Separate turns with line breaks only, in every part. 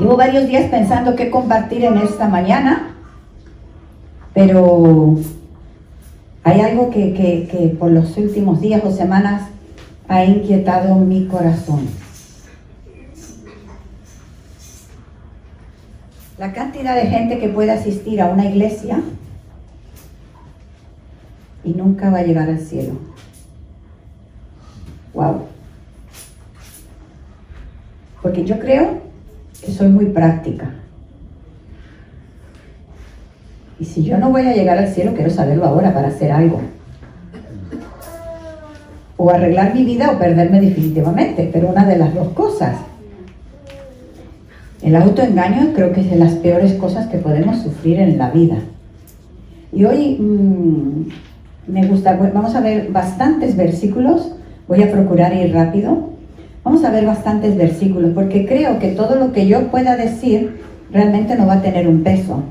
Llevo varios días pensando qué compartir en esta mañana, pero hay algo que por los últimos días o semanas ha inquietado mi corazón. La cantidad de gente que puede asistir a una iglesia y nunca va a llegar al cielo. Wow. Porque yo creo que soy muy práctica. Y si yo no voy a llegar al cielo, quiero saberlo ahora para hacer algo. O arreglar mi vida o perderme definitivamente, pero una de las dos cosas. El autoengaño creo que es de las peores cosas que podemos sufrir en la vida. Y hoy me gusta, vamos a ver bastantes versículos, voy a procurar ir rápido. Vamos a ver bastantes versículos, porque creo que todo lo que yo pueda decir realmente no va a tener un peso,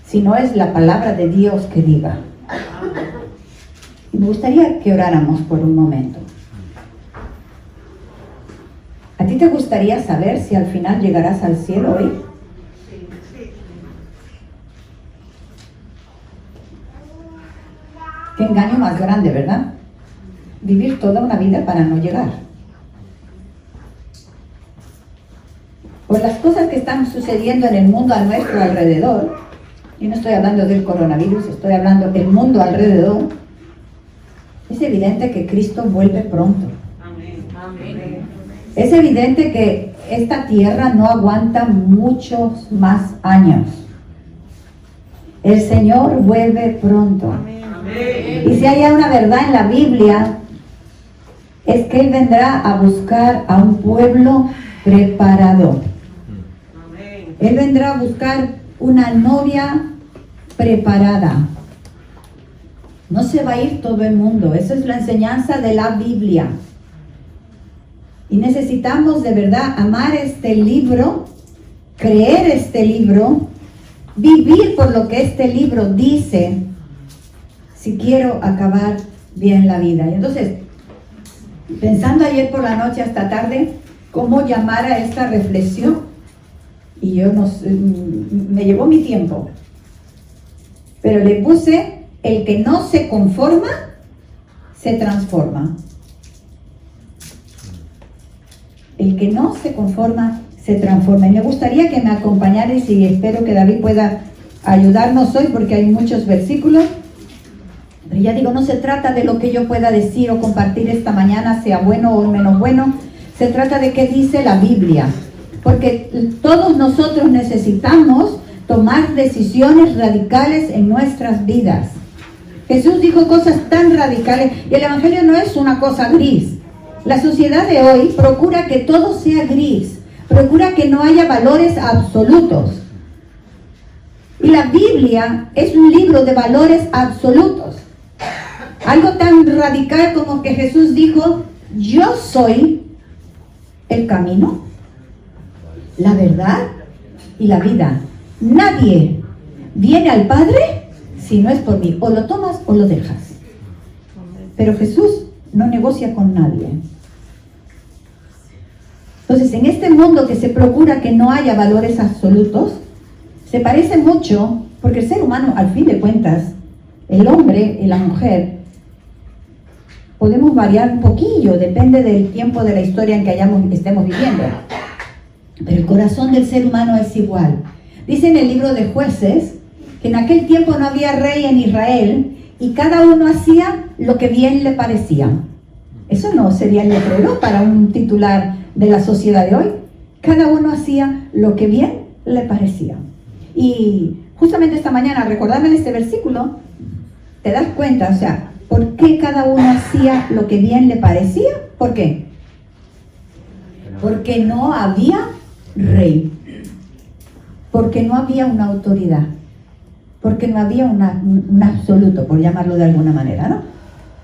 si no es la palabra de Dios que diga. Y me gustaría que oráramos por un momento. ¿A ti te gustaría saber si al final llegarás al cielo hoy? Qué engaño más grande, ¿verdad? Vivir toda una vida para no llegar. Por las cosas que están sucediendo en el mundo a nuestro alrededor, y no estoy hablando del coronavirus, estoy hablando del mundo alrededor, es evidente que Cristo vuelve pronto. Es evidente que esta tierra no aguanta muchos más años. El Señor vuelve pronto. Y si hay una verdad en la Biblia, es que Él vendrá a buscar a un pueblo preparado. Él vendrá a buscar una novia preparada. No se va a ir todo el mundo. Esa es la enseñanza de la Biblia. Y necesitamos de verdad amar este libro, creer este libro, vivir por lo que este libro dice, si quiero acabar bien la vida. Y entonces, pensando ayer por la noche hasta tarde, cómo llamar a esta reflexión, y yo me llevó mi tiempo, pero le puse: el que no se conforma, se transforma. El que no se conforma, se transforma. Y me gustaría que me acompañarais, y espero que David pueda ayudarnos hoy, porque hay muchos versículos. Pero ya digo, no se trata de lo que yo pueda decir o compartir esta mañana, sea bueno o menos bueno. Se trata de qué dice la Biblia. Porque todos nosotros necesitamos tomar decisiones radicales en nuestras vidas. Jesús dijo cosas tan radicales, y el Evangelio no es una cosa gris. La sociedad de hoy procura que todo sea gris, procura que no haya valores absolutos. Y la Biblia es un libro de valores absolutos. Algo tan radical como que Jesús dijo: yo soy el camino, la verdad y la vida. Nadie viene al Padre si no es por mí. O lo tomas o lo dejas. Pero Jesús no negocia con nadie. Entonces, en este mundo que se procura que no haya valores absolutos, se parece mucho, porque el ser humano, al fin de cuentas, el hombre y la mujer, podemos variar un poquillo, depende del tiempo de la historia en que estemos viviendo. Pero el corazón del ser humano es igual. Dice en el libro de Jueces que en aquel tiempo no había rey en Israel y cada uno hacía lo que bien le parecía. Eso no sería el letrero para un titular de la sociedad de hoy. Cada uno hacía lo que bien le parecía. Y justamente esta mañana, recordarme en este versículo, te das cuenta, o sea, ¿por qué cada uno hacía lo que bien le parecía? ¿Por qué? Porque no había rey, porque no había una autoridad, porque no había un absoluto, por llamarlo de alguna manera, ¿no?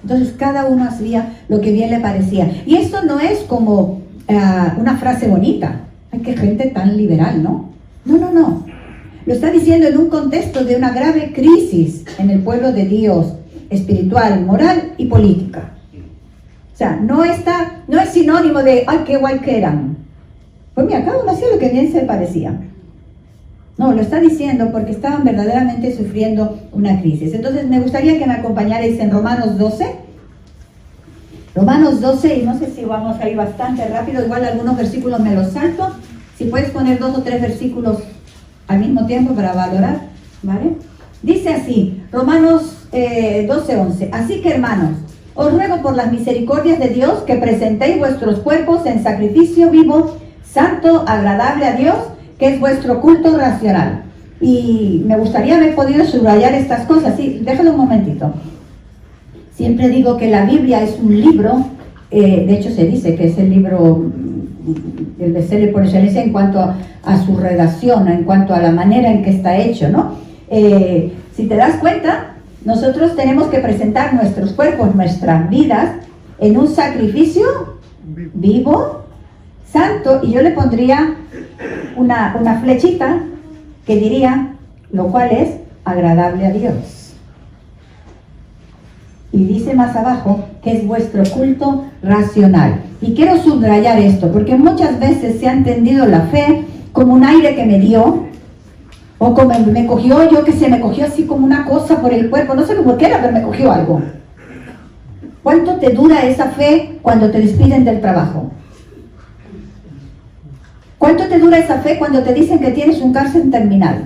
Entonces cada uno hacía lo que bien le parecía. Y esto no es como una frase bonita. Ay, qué gente tan liberal, ¿no? No. Lo está diciendo en un contexto de una grave crisis en el pueblo de Dios, espiritual, moral y política. O sea, no es sinónimo de, ay, qué guay que eran. Pues mira, cada uno hacía lo que bien se parecía. No, lo está diciendo porque estaban verdaderamente sufriendo una crisis. Entonces me gustaría que me acompañarais en Romanos 12. Romanos 12, y no sé si vamos a ir bastante rápido, igual algunos versículos me los salto. Si puedes poner 2 o 3 versículos al mismo tiempo para valorar, ¿vale? Dice así, Romanos 12:11. Así que hermanos, os ruego por las misericordias de Dios que presentéis vuestros cuerpos en sacrificio vivo, santo, agradable a Dios, que es vuestro culto racional. Y me gustaría haber podido subrayar estas cosas. Sí, déjalo un momentito. Siempre digo que la Biblia es un libro, de hecho se dice que es el libro, el bestseller por excelencia en cuanto a su redacción, en cuanto a la manera en que está hecho, ¿no? Si te das cuenta, nosotros tenemos que presentar nuestros cuerpos, nuestras vidas, en un sacrificio vivo, santo, y yo le pondría una flechita que diría, lo cual es agradable a Dios. Y dice más abajo que es vuestro culto racional. Y quiero subrayar esto, porque muchas veces se ha entendido la fe como un aire que me dio, o como me cogió, yo que sé, me cogió así como una cosa por el cuerpo, no sé por qué era, pero me cogió algo. ¿Cuánto te dura esa fe cuando te despiden del trabajo? ¿Cuánto te dura esa fe cuando te dicen que tienes un cáncer terminal?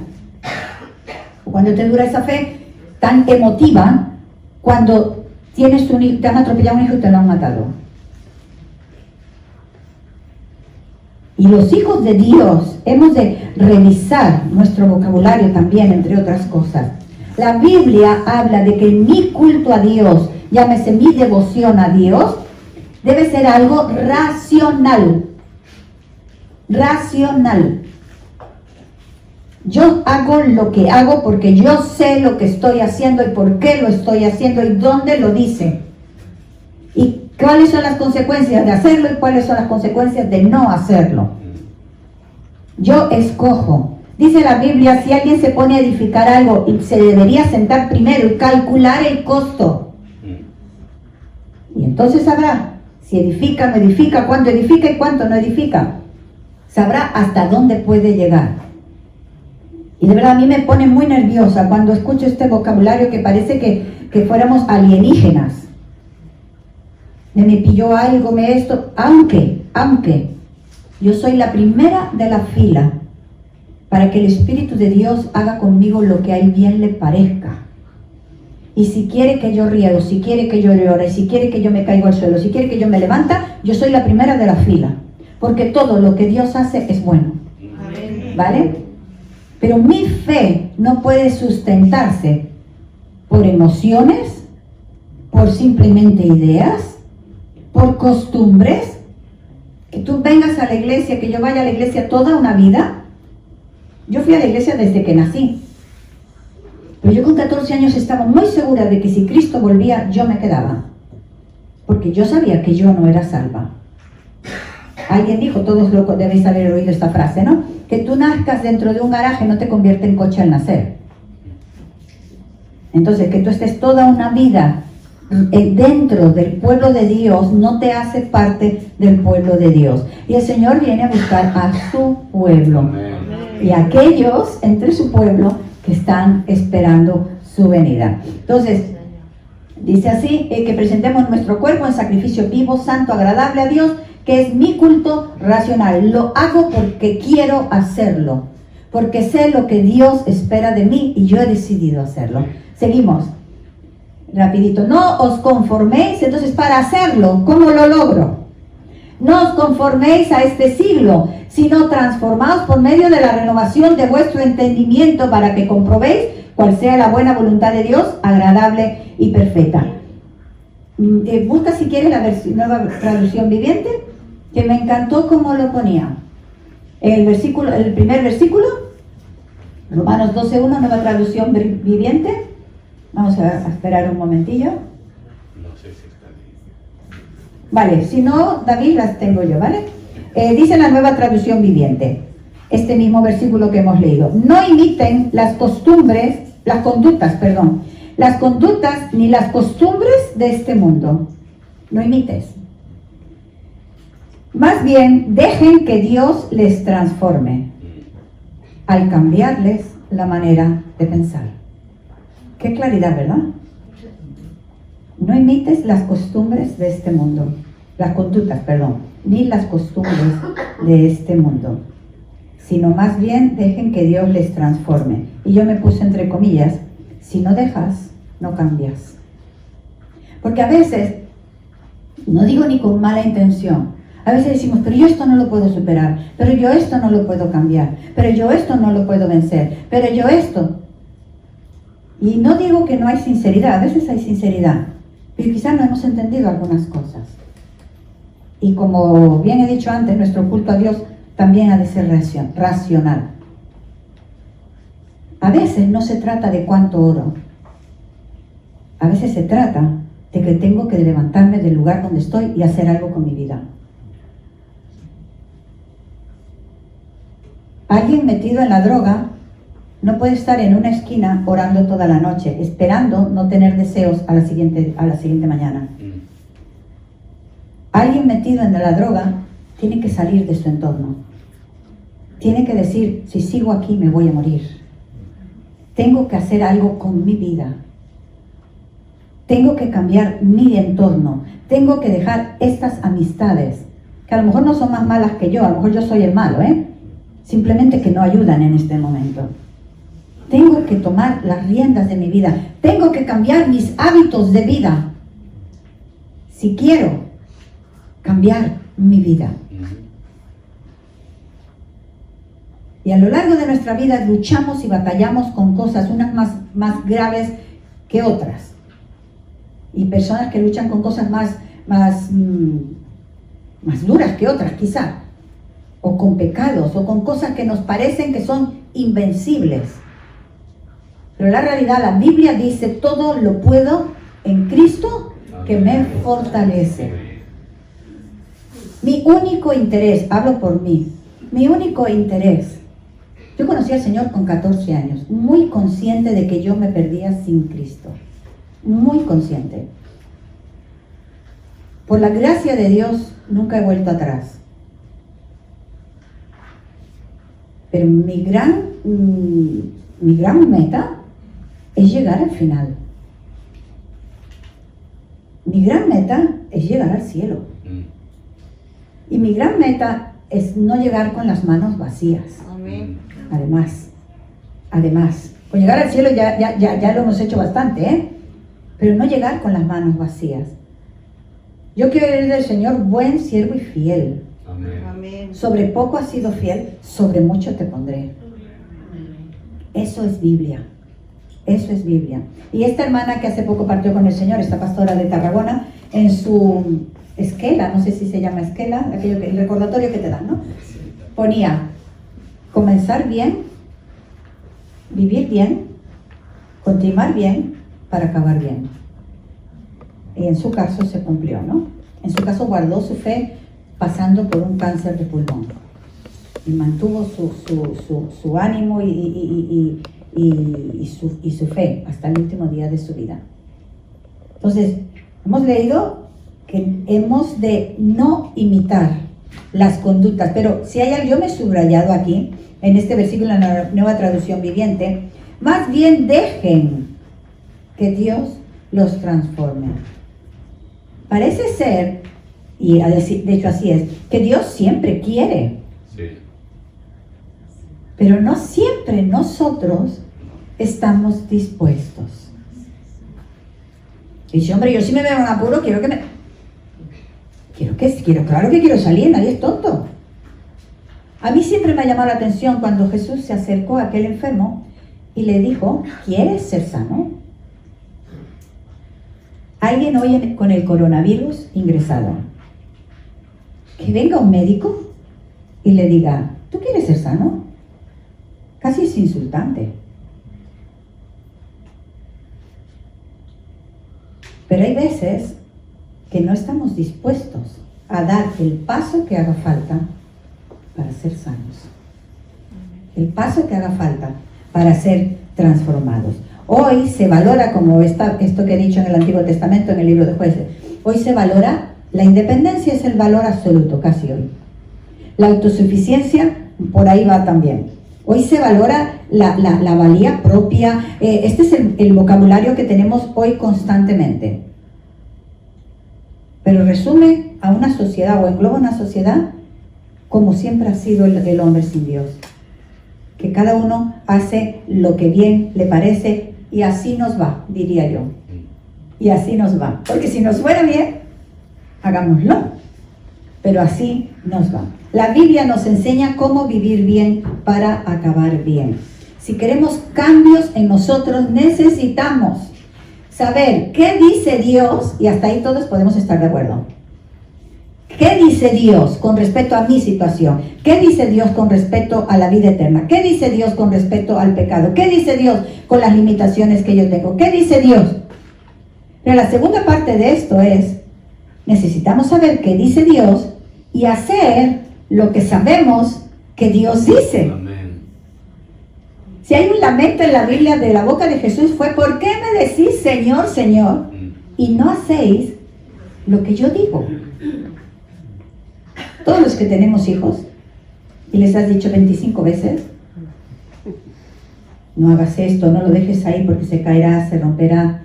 ¿O cuando te dura esa fe tan emotiva cuando tienes un hijo, te han atropellado un hijo y te lo han matado? Y los hijos de Dios hemos de revisar nuestro vocabulario también, entre otras cosas. La Biblia habla de que mi culto a Dios, llámese mi devoción a Dios, debe ser algo racional. Racional. Yo hago lo que hago porque yo sé lo que estoy haciendo y por qué lo estoy haciendo y dónde lo dice. Y cuáles son las consecuencias de hacerlo y cuáles son las consecuencias de no hacerlo. Yo escojo. Dice la Biblia, si alguien se pone a edificar algo, se debería sentar primero y calcular el costo. Y entonces sabrá si edifica, no edifica, cuánto edifica y cuánto no edifica. Sabrá hasta dónde puede llegar. Y de verdad a mí me pone muy nerviosa cuando escucho este vocabulario que parece que fuéramos alienígenas. Me pilló algo, aunque yo soy la primera de la fila para que el Espíritu de Dios haga conmigo lo que a Él bien le parezca. Y si quiere que yo riego, si quiere que yo llore, si quiere que yo me caiga al suelo, si quiere que yo me levanta, yo soy la primera de la fila. Porque todo lo que Dios hace es bueno. ¿Vale? Pero mi fe no puede sustentarse por emociones, por simplemente ideas, por costumbres. Que tú vengas a la iglesia, que yo vaya a la iglesia toda una vida. Yo fui a la iglesia desde que nací. Pero yo con 14 años estaba muy segura de que si Cristo volvía, yo me quedaba. Porque yo sabía que yo no era salva. Alguien dijo, todos debéis haber oído esta frase, ¿no? Que tú nazcas dentro de un garaje no te convierte en coche al nacer. Entonces, que tú estés toda una vida dentro del pueblo de Dios no te hace parte del pueblo de Dios. Y el Señor viene a buscar a su pueblo. Y a aquellos entre su pueblo que están esperando su venida. Entonces, dice así, que presentemos nuestro cuerpo en sacrificio vivo, santo, agradable a Dios, que es mi culto racional. Lo hago porque quiero hacerlo, porque sé lo que Dios espera de mí y yo he decidido hacerlo. Seguimos, rapidito. No os conforméis, entonces para hacerlo, ¿cómo lo logro? No os conforméis a este siglo, sino transformaos por medio de la renovación de vuestro entendimiento para que comprobéis cuál sea la buena voluntad de Dios, agradable y perfecta. Busca si quieres la nueva traducción viviente, que me encantó cómo lo ponía. El primer versículo, Romanos 12:1, nueva traducción viviente. Vamos a esperar un momentillo.
No sé si está bien.
Vale, si no, David, las tengo yo, ¿vale? Dice la nueva traducción viviente, este mismo versículo que hemos leído. No imiten las conductas ni las costumbres de este mundo. No imites. Más bien, dejen que Dios les transforme al cambiarles la manera de pensar. Qué claridad, ¿verdad? No imites las costumbres de este mundo, las conductas, perdón, ni las costumbres de este mundo, sino más bien dejen que Dios les transforme. Y yo me puse entre comillas, si no dejas, no cambias. Porque a veces, no digo ni con mala intención, a veces decimos, pero yo esto no lo puedo superar, pero yo esto no lo puedo cambiar, pero yo esto no lo puedo vencer, pero yo esto. Y no digo que no hay sinceridad, a veces hay sinceridad, pero quizás no hemos entendido algunas cosas. Y como bien he dicho antes, nuestro culto a Dios también ha de ser racional. A veces no se trata de cuánto oro, a veces se trata de que tengo que levantarme del lugar donde estoy y hacer algo con mi vida. Alguien metido en la droga no puede estar en una esquina orando toda la noche, esperando no tener deseos a la siguiente mañana. Alguien metido en la droga tiene que salir de su entorno. Tiene que decir, si sigo aquí me voy a morir. Tengo que hacer algo con mi vida. Tengo que cambiar mi entorno. Tengo que dejar estas amistades, que a lo mejor no son más malas que yo, a lo mejor yo soy el malo, simplemente que no ayudan en este momento. Tengo que tomar las riendas de mi vida. Tengo que cambiar mis hábitos de vida. Si quiero cambiar mi vida. Y a lo largo de nuestra vida luchamos y batallamos con cosas, unas más graves que otras. Y personas que luchan con cosas más duras que otras, quizá. O con pecados, o con cosas que nos parecen que son invencibles. Pero la realidad, la Biblia dice, todo lo puedo en Cristo que me fortalece. Mi único interés, hablo por mí, mi único interés. Yo conocí al Señor con 14 años, muy consciente de que yo me perdía sin Cristo. Muy consciente. Por la gracia de Dios, nunca he vuelto atrás. Pero mi gran meta es llegar al final. Mi gran meta es llegar al cielo. Y mi gran meta es no llegar con las manos vacías.
Amén.
Además, con llegar al cielo ya lo hemos hecho bastante, pero no llegar con las manos vacías. Yo quiero decir del Señor, buen siervo y fiel.
Amén.
Sobre poco has sido fiel, sobre mucho te pondré. Eso es Biblia. Eso es Biblia. Y esta hermana que hace poco partió con el Señor, esta pastora de Tarragona, en su esquela, no sé si se llama esquela, el recordatorio que te dan, ¿no? Ponía, comenzar bien, vivir bien, continuar bien, para acabar bien. Y en su caso se cumplió, ¿no? En su caso guardó su fe pasando por un cáncer de pulmón. Y mantuvo su ánimo y su fe hasta el último día de su vida. Entonces, hemos leído que hemos de no imitar las conductas, pero si hay algo, yo me he subrayado aquí, en este versículo en la Nueva Traducción Viviente, más bien dejen que Dios los transforme. Parece ser, y de hecho así es, que Dios siempre quiere.
Sí.
Pero no siempre nosotros estamos dispuestos. Y dice, hombre, yo si me veo en apuro, claro que quiero salir, nadie es tonto. A mí siempre me ha llamado la atención cuando Jesús se acercó a aquel enfermo y le dijo, ¿quieres ser sano? Alguien hoy con el coronavirus ingresado, que venga un médico y le diga, ¿tú quieres ser sano? Casi es insultante. Pero hay veces que no estamos dispuestos a dar el paso que haga falta para ser sanos. El paso que haga falta para ser transformados. Hoy se valora, como esto que he dicho en el Antiguo Testamento, en el libro de Jueces, hoy se valora La independencia es el valor absoluto casi hoy. La autosuficiencia por ahí va también. Hoy se valora la valía propia. Este es el vocabulario que tenemos hoy constantemente. Pero resume a una sociedad o engloba una sociedad como siempre ha sido el hombre sin Dios. Que cada uno hace lo que bien le parece y así nos va, diría yo. Y así nos va. Porque si nos fuera bien, hagámoslo. Pero así nos va. La Biblia nos enseña cómo vivir bien para acabar bien. Si queremos cambios en nosotros, necesitamos saber qué dice Dios, y hasta ahí todos podemos estar de acuerdo. ¿Qué dice Dios con respecto a mi situación? ¿Qué dice Dios con respecto a la vida eterna? ¿Qué dice Dios con respecto al pecado? ¿Qué dice Dios con las limitaciones que yo tengo? ¿Qué dice Dios? Pero la segunda parte de esto es, necesitamos saber qué dice Dios y hacer lo que sabemos que Dios dice.
Amén.
Si hay un lamento en la Biblia de la boca de Jesús fue, ¿por qué me decís Señor, Señor? Y no hacéis lo que yo digo. Todos los que tenemos hijos, y les has dicho 25 veces, no hagas esto, no lo dejes ahí porque se caerá, se romperá.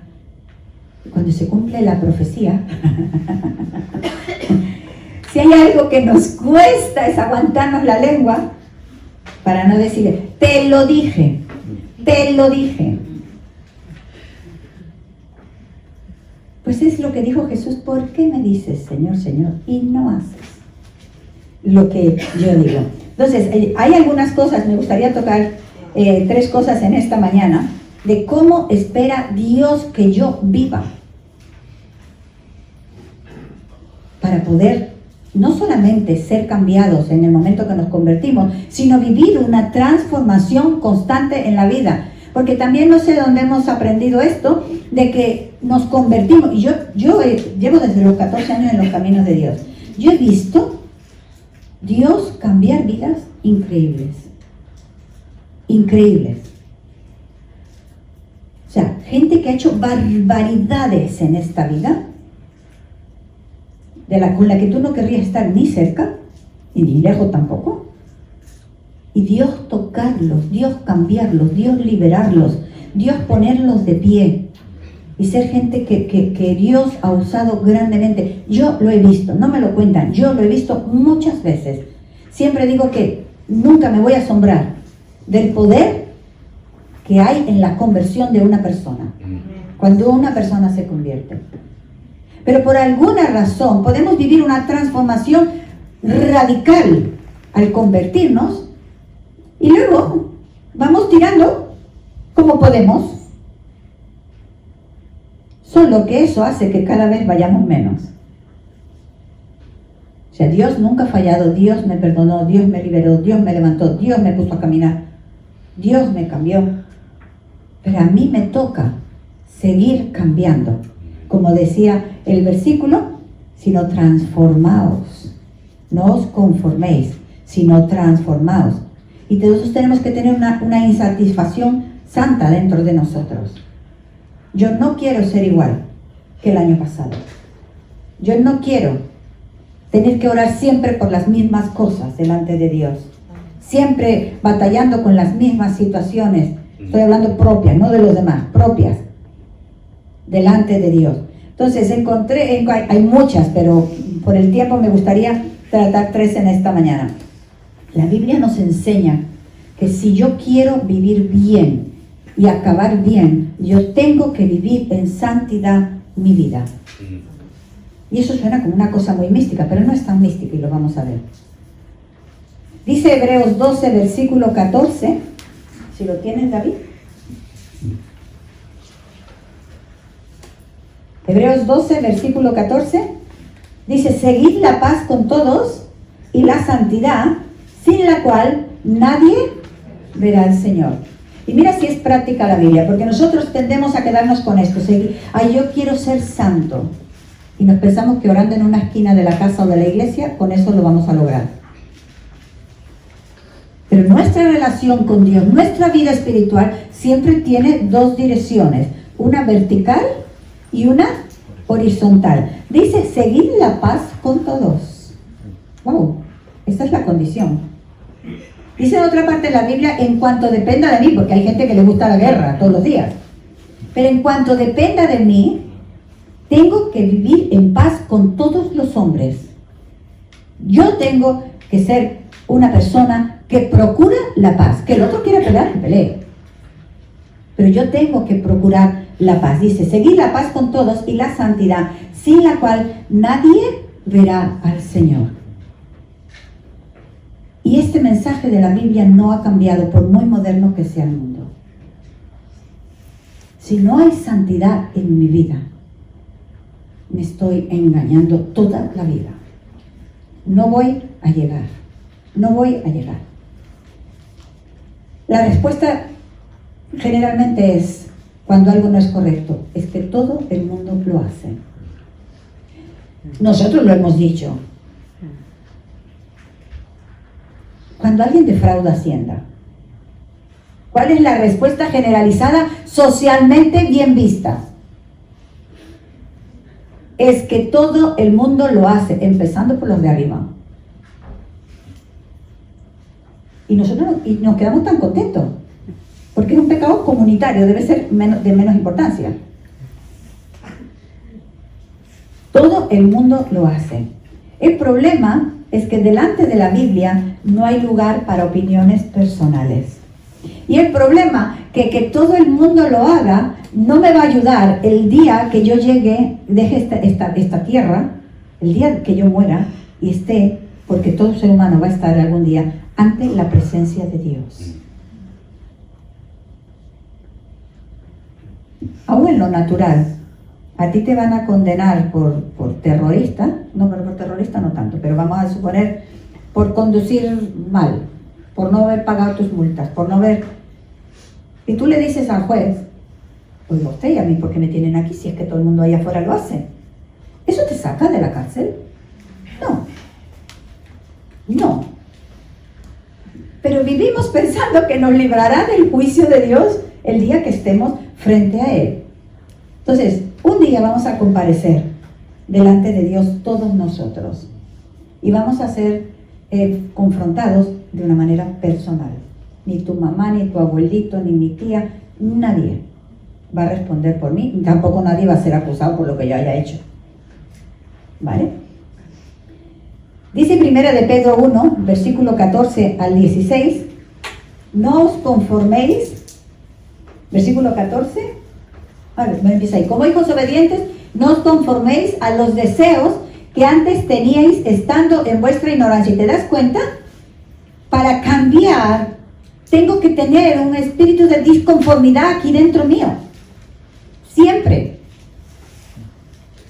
Cuando se cumple la profecía, si hay algo que nos cuesta es aguantarnos la lengua para no decirle, te lo dije, te lo dije. Pues es lo que dijo Jesús, ¿por qué me dices Señor, Señor? Y no haces lo que yo digo. Entonces, hay algunas cosas, me gustaría tocar 3 cosas en esta mañana, de cómo espera Dios que yo viva. Para poder no solamente ser cambiados en el momento que nos convertimos, sino vivir una transformación constante en la vida. Porque también no sé dónde hemos aprendido esto, de que nos convertimos. Y yo llevo desde los 14 años en los caminos de Dios. Yo he visto Dios cambiar vidas increíbles. Increíbles. O sea, gente que ha hecho barbaridades en esta vida, con la que tú no querrías estar ni cerca, y ni lejos tampoco. Y Dios tocarlos, Dios cambiarlos, Dios liberarlos, Dios ponerlos de pie. Y ser gente que Dios ha usado grandemente. Yo lo he visto, no me lo cuentan, yo lo he visto muchas veces. Siempre digo que nunca me voy a asombrar del poder que hay en la conversión de una persona. Cuando una persona se convierte. Pero por alguna razón podemos vivir una transformación radical al convertirnos y luego vamos tirando como podemos. Solo que eso hace que cada vez vayamos menos. O sea, Dios nunca ha fallado, Dios me perdonó, Dios me liberó, Dios me levantó, Dios me puso a caminar, Dios me cambió. Pero a mí me toca seguir cambiando. Como decía el versículo, sino transformaos. No os conforméis, sino transformaos. Y todos tenemos que tener una insatisfacción santa dentro de nosotros. Yo no quiero ser igual que el año pasado. Yo no quiero tener que orar siempre por las mismas cosas delante de Dios. Siempre batallando con las mismas situaciones. Estoy hablando propias, no de los demás, propias. Delante de Dios. Entonces hay muchas, pero por el tiempo me gustaría tratar 3 en esta mañana. La Biblia nos enseña que si yo quiero vivir bien y acabar bien, yo tengo que vivir en santidad mi vida. Y eso suena como una cosa muy mística, pero no es tan mística y lo vamos a ver. Dice Hebreos 12, versículo 14, si lo tienes, David. Hebreos 12, versículo 14, dice, seguid la paz con todos y la santidad, sin la cual nadie verá al Señor. Y mira si es práctica la Biblia, porque nosotros tendemos a quedarnos con esto, ay, yo quiero ser santo. Y nos pensamos que orando en una esquina de la casa o de la iglesia, con eso lo vamos a lograr. Pero nuestra relación con Dios, nuestra vida espiritual, siempre tiene 2 direcciones, una vertical y una horizontal. Dice, seguid la paz con todos. Wow, esta es la condición. Dice en otra parte de la Biblia, en cuanto dependa de mí, porque hay gente que le gusta la guerra todos los días, pero en cuanto dependa de mí, tengo que vivir en paz con todos los hombres. Yo tengo que ser una persona que procura la paz. Que el otro quiera pelear, que pelee. Pero yo tengo que procurar la paz. Dice, seguid la paz con todos y la santidad, sin la cual nadie verá al Señor. Y este mensaje de la Biblia no ha cambiado por muy moderno que sea el mundo. Si no hay santidad en mi vida, me estoy engañando toda la vida. No voy a llegar. No voy a llegar. La respuesta generalmente es, cuando algo no es correcto, es que todo el mundo lo hace. Nosotros lo hemos dicho. Cuando alguien defrauda Hacienda, ¿cuál es la respuesta generalizada socialmente bien vista? Es que todo el mundo lo hace, empezando por los de arriba. Y nosotros nos quedamos tan contentos, porque es un pecado comunitario, debe ser de menos importancia. Todo el mundo lo hace. El problema es que delante de la Biblia no hay lugar para opiniones personales. Y el problema que todo el mundo lo haga no me va a ayudar el día que yo llegue, deje esta tierra, el día que yo muera y esté, porque todo ser humano va a estar algún día ante la presencia de Dios. Aún en lo natural, a ti te van a condenar por terrorista, no, pero por terrorista no tanto, pero vamos a suponer por conducir mal, por no haber pagado tus multas, por no haber... Y tú le dices al juez, oiga usted, ¿y a mí por qué me tienen aquí si es que todo el mundo allá afuera lo hace? ¿Eso te saca de la cárcel? No. No. Pero vivimos pensando que nos librará del juicio de Dios el día que estemos frente a Él. Entonces, un día vamos a comparecer delante de Dios todos nosotros y vamos a ser confrontados de una manera personal. Ni tu mamá, ni tu abuelito, ni mi tía, nadie va a responder por mí, y tampoco nadie va a ser acusado por lo que yo haya hecho. ¿Vale? Dice Primera de Pedro 1, versículo 14 al 16, no os conforméis, versículo 14, me empieza ahí, como hijos obedientes, no os conforméis a los deseos que antes teníais estando en vuestra ignorancia. ¿Y te das cuenta? Para cambiar, tengo que tener un espíritu de disconformidad aquí dentro mío. Siempre.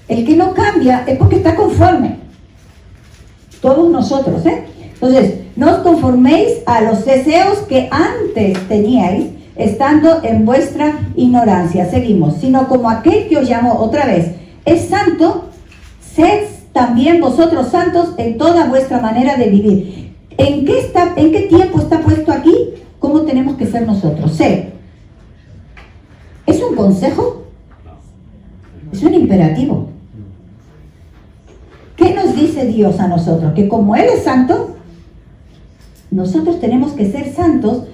El que no cambia es porque está conforme. Todos nosotros, ¿eh? Entonces, no os conforméis a los deseos que antes teníais estando en vuestra ignorancia. Seguimos. Sino como aquel que os llamó otra vez es santo, sed también vosotros santos en toda vuestra manera de vivir. ¿En qué tiempo está puesto aquí? ¿Cómo tenemos que ser nosotros? Sed. ¿Es un consejo? Es un imperativo. ¿Qué nos dice Dios a nosotros? Que como Él es santo, nosotros tenemos que ser santos,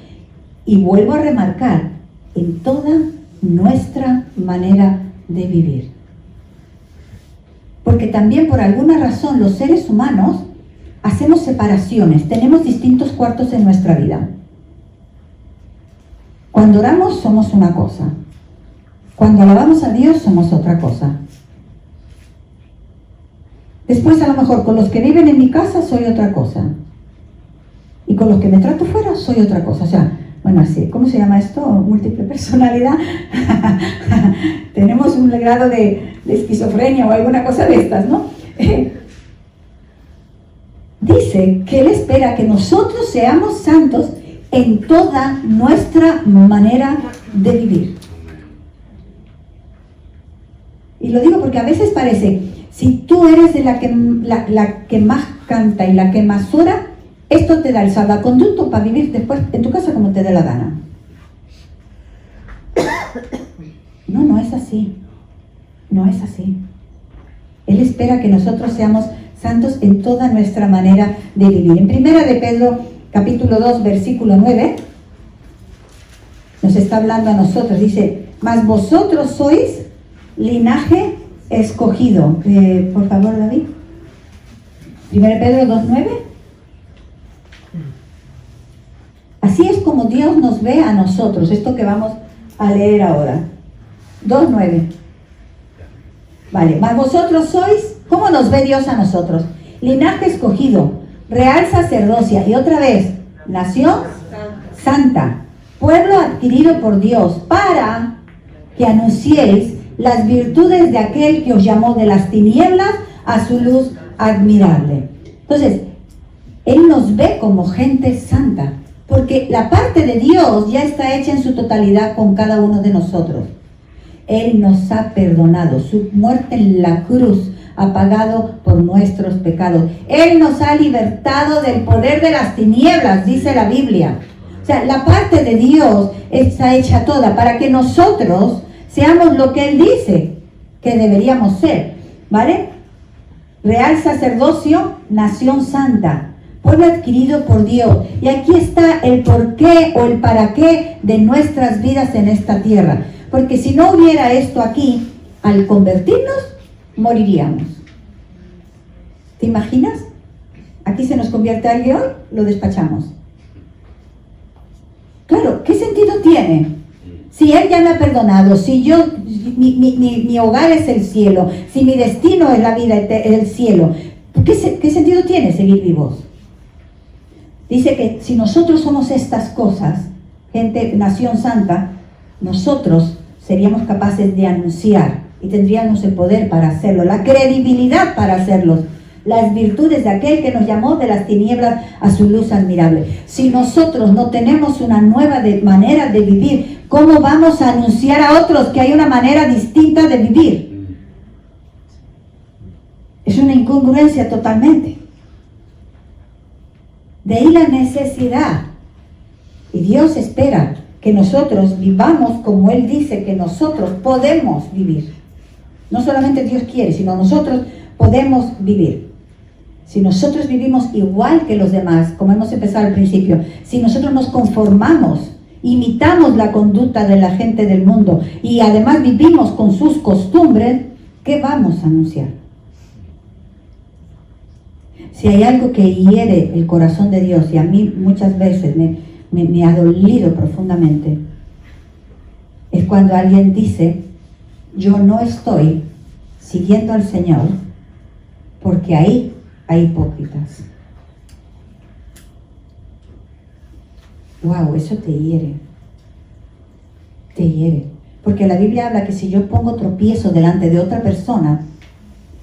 y vuelvo a remarcar, en toda nuestra manera de vivir. Porque también por alguna razón los seres humanos hacemos separaciones, tenemos distintos cuartos en nuestra vida. Cuando oramos somos una cosa, cuando alabamos a Dios somos otra cosa. Después a lo mejor con los que viven en mi casa soy otra cosa, y con los que me trato fuera soy otra cosa. O sea, bueno, así, ¿cómo se llama esto? Múltiple personalidad. Tenemos un grado de esquizofrenia o alguna cosa de estas, ¿no? Dice que Él espera que nosotros seamos santos en toda nuestra manera de vivir. Y lo digo porque a veces parece, si tú eres de la que más canta y la que más ora, esto te da el salvaconducto para vivir después en tu casa como te dé la gana. No, no es así. No es así. Él espera que nosotros seamos santos en toda nuestra manera de vivir. En Primera de Pedro, capítulo 2, versículo 9, nos está hablando a nosotros. Dice, mas vosotros sois linaje escogido. Por favor, David. Primera de Pedro 2, 9. Así es como Dios nos ve a nosotros. Esto que vamos a leer ahora. 2, 9. Vale, mas vosotros sois, ¿cómo nos ve Dios a nosotros? Linaje escogido, real sacerdocia, y otra vez, nación santa, pueblo adquirido por Dios, para que anunciéis las virtudes de aquel que os llamó de las tinieblas a su luz admirable. Entonces, Él nos ve como gente santa, porque la parte de Dios ya está hecha en su totalidad con cada uno de nosotros. Él nos ha perdonado, su muerte en la cruz ha pagado por nuestros pecados. Él nos ha libertado del poder de las tinieblas, dice la Biblia. O sea, la parte de Dios está hecha toda para que nosotros seamos lo que Él dice que deberíamos ser, ¿vale? Real sacerdocio, nación santa, pueblo adquirido por Dios. Y aquí está el porqué o el para qué de nuestras vidas en esta tierra. Porque si no hubiera esto aquí, al convertirnos, moriríamos. ¿Te imaginas? Aquí se nos convierte alguien hoy, lo despachamos. Claro, ¿qué sentido tiene? Si Él ya me ha perdonado, si yo, mi hogar es el cielo, si mi destino es la vida, el cielo, ¿qué sentido tiene seguir vivos? Dice que si nosotros somos estas cosas, gente, nación santa, nosotros seríamos capaces de anunciar y tendríamos el poder para hacerlo, la credibilidad para hacerlo, las virtudes de aquel que nos llamó de las tinieblas a su luz admirable. Si nosotros no tenemos una nueva manera de vivir, ¿cómo vamos a anunciar a otros que hay una manera distinta de vivir? Es una incongruencia totalmente. De ahí la necesidad. Y Dios espera que nosotros vivamos como Él dice que nosotros podemos vivir. No solamente Dios quiere, sino nosotros podemos vivir. Si nosotros vivimos igual que los demás, como hemos empezado al principio, si nosotros nos conformamos, imitamos la conducta de la gente del mundo y además vivimos con sus costumbres, ¿qué vamos a anunciar? Si hay algo que hiere el corazón de Dios, y a mí muchas veces me ha dolido profundamente, es cuando alguien dice, yo no estoy siguiendo al Señor porque ahí hay hipócritas. Wow, eso te hiere. Te hiere. Porque la Biblia habla que si yo pongo tropiezo delante de otra persona,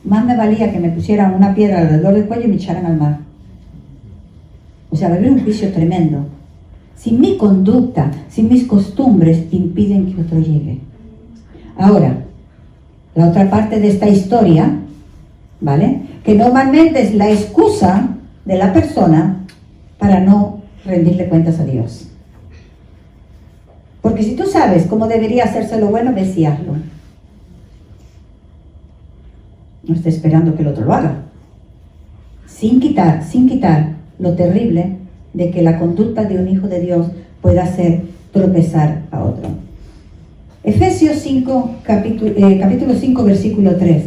más me valía que me pusieran una piedra alrededor del cuello y me echaran al mar. O sea, va a haber un juicio tremendo. Si mi conducta, si mis costumbres impiden que otro llegue. Ahora, la otra parte de esta historia, ¿vale? Que normalmente es la excusa de la persona para no rendirle cuentas a Dios. Porque si tú sabes cómo debería hacerse lo bueno, ves y hazlo. No esté esperando que el otro lo haga. Sin quitar lo terrible de que la conducta de un hijo de Dios pueda hacer tropezar a otro. Efesios 5, capítulo 5, versículo 3.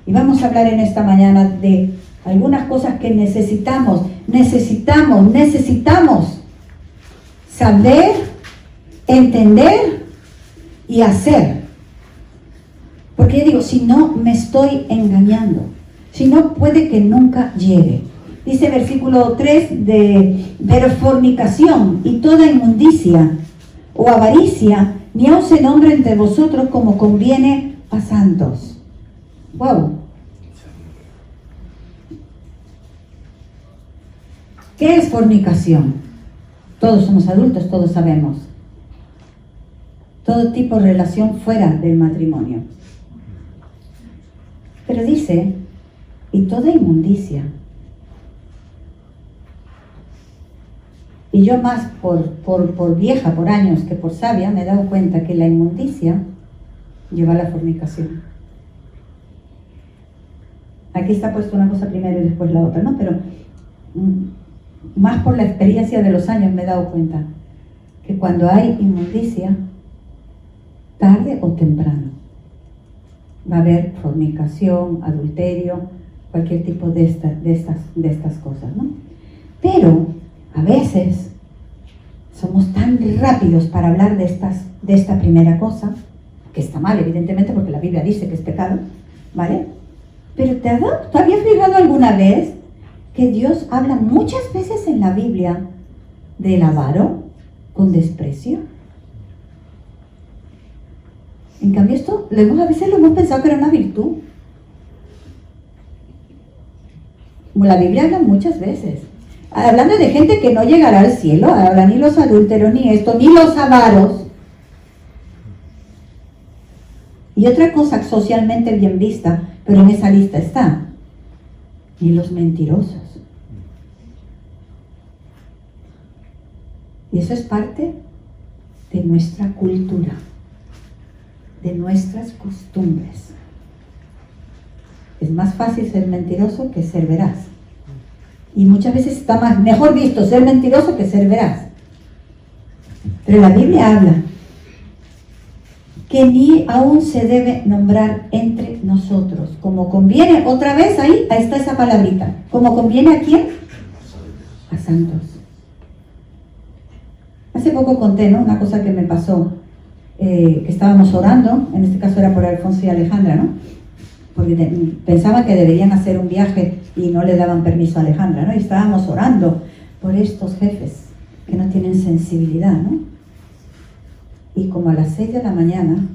Y vamos a hablar en esta mañana de algunas cosas que necesitamos saber, entender y hacer. Porque yo digo, si no me estoy engañando, si no puede que nunca llegue. Dice versículo 3 de fornicación y toda inmundicia o avaricia, ni aun se nombre entre vosotros como conviene a santos. Wow. ¿Qué es fornicación? Todos somos adultos, todos sabemos. Todo tipo de relación fuera del matrimonio. Pero dice, y toda inmundicia. Y yo más por vieja, por años, que por sabia, me he dado cuenta que la inmundicia lleva a la fornicación. Aquí está puesto una cosa primero y después la otra, ¿no? Pero más por la experiencia de los años me he dado cuenta que cuando hay inmundicia, tarde o temprano, va a haber fornicación, adulterio, cualquier tipo de estas cosas, ¿no? Pero a veces somos tan rápidos para hablar de esta primera cosa, que está mal, evidentemente, porque la Biblia dice que es pecado, ¿vale? Pero ¿te habías fijado alguna vez que Dios habla muchas veces en la Biblia del avaro con desprecio? En cambio esto, a veces lo hemos pensado que era una virtud. La Biblia habla muchas veces, hablando de gente que no llegará al cielo, habla ni los adúlteros, ni esto, ni los avaros. Y otra cosa socialmente bien vista, pero en esa lista está, ni los mentirosos. Y eso es parte de nuestra cultura, de nuestras costumbres. Es más fácil ser mentiroso que ser veraz. Y muchas veces está mejor visto ser mentiroso que ser veraz. Pero la Biblia habla que ni aún se debe nombrar entre nosotros, como conviene, otra vez ahí está esa palabrita, como conviene ¿a quién? A santos. Hace poco conté, ¿no?, una cosa que me pasó, que estábamos orando, en este caso era por Alfonso y Alejandra, ¿no?, porque pensaban que deberían hacer un viaje y no le daban permiso a Alejandra, ¿no?, y estábamos orando por estos jefes que no tienen sensibilidad, ¿no? Y como a las 6 de la mañana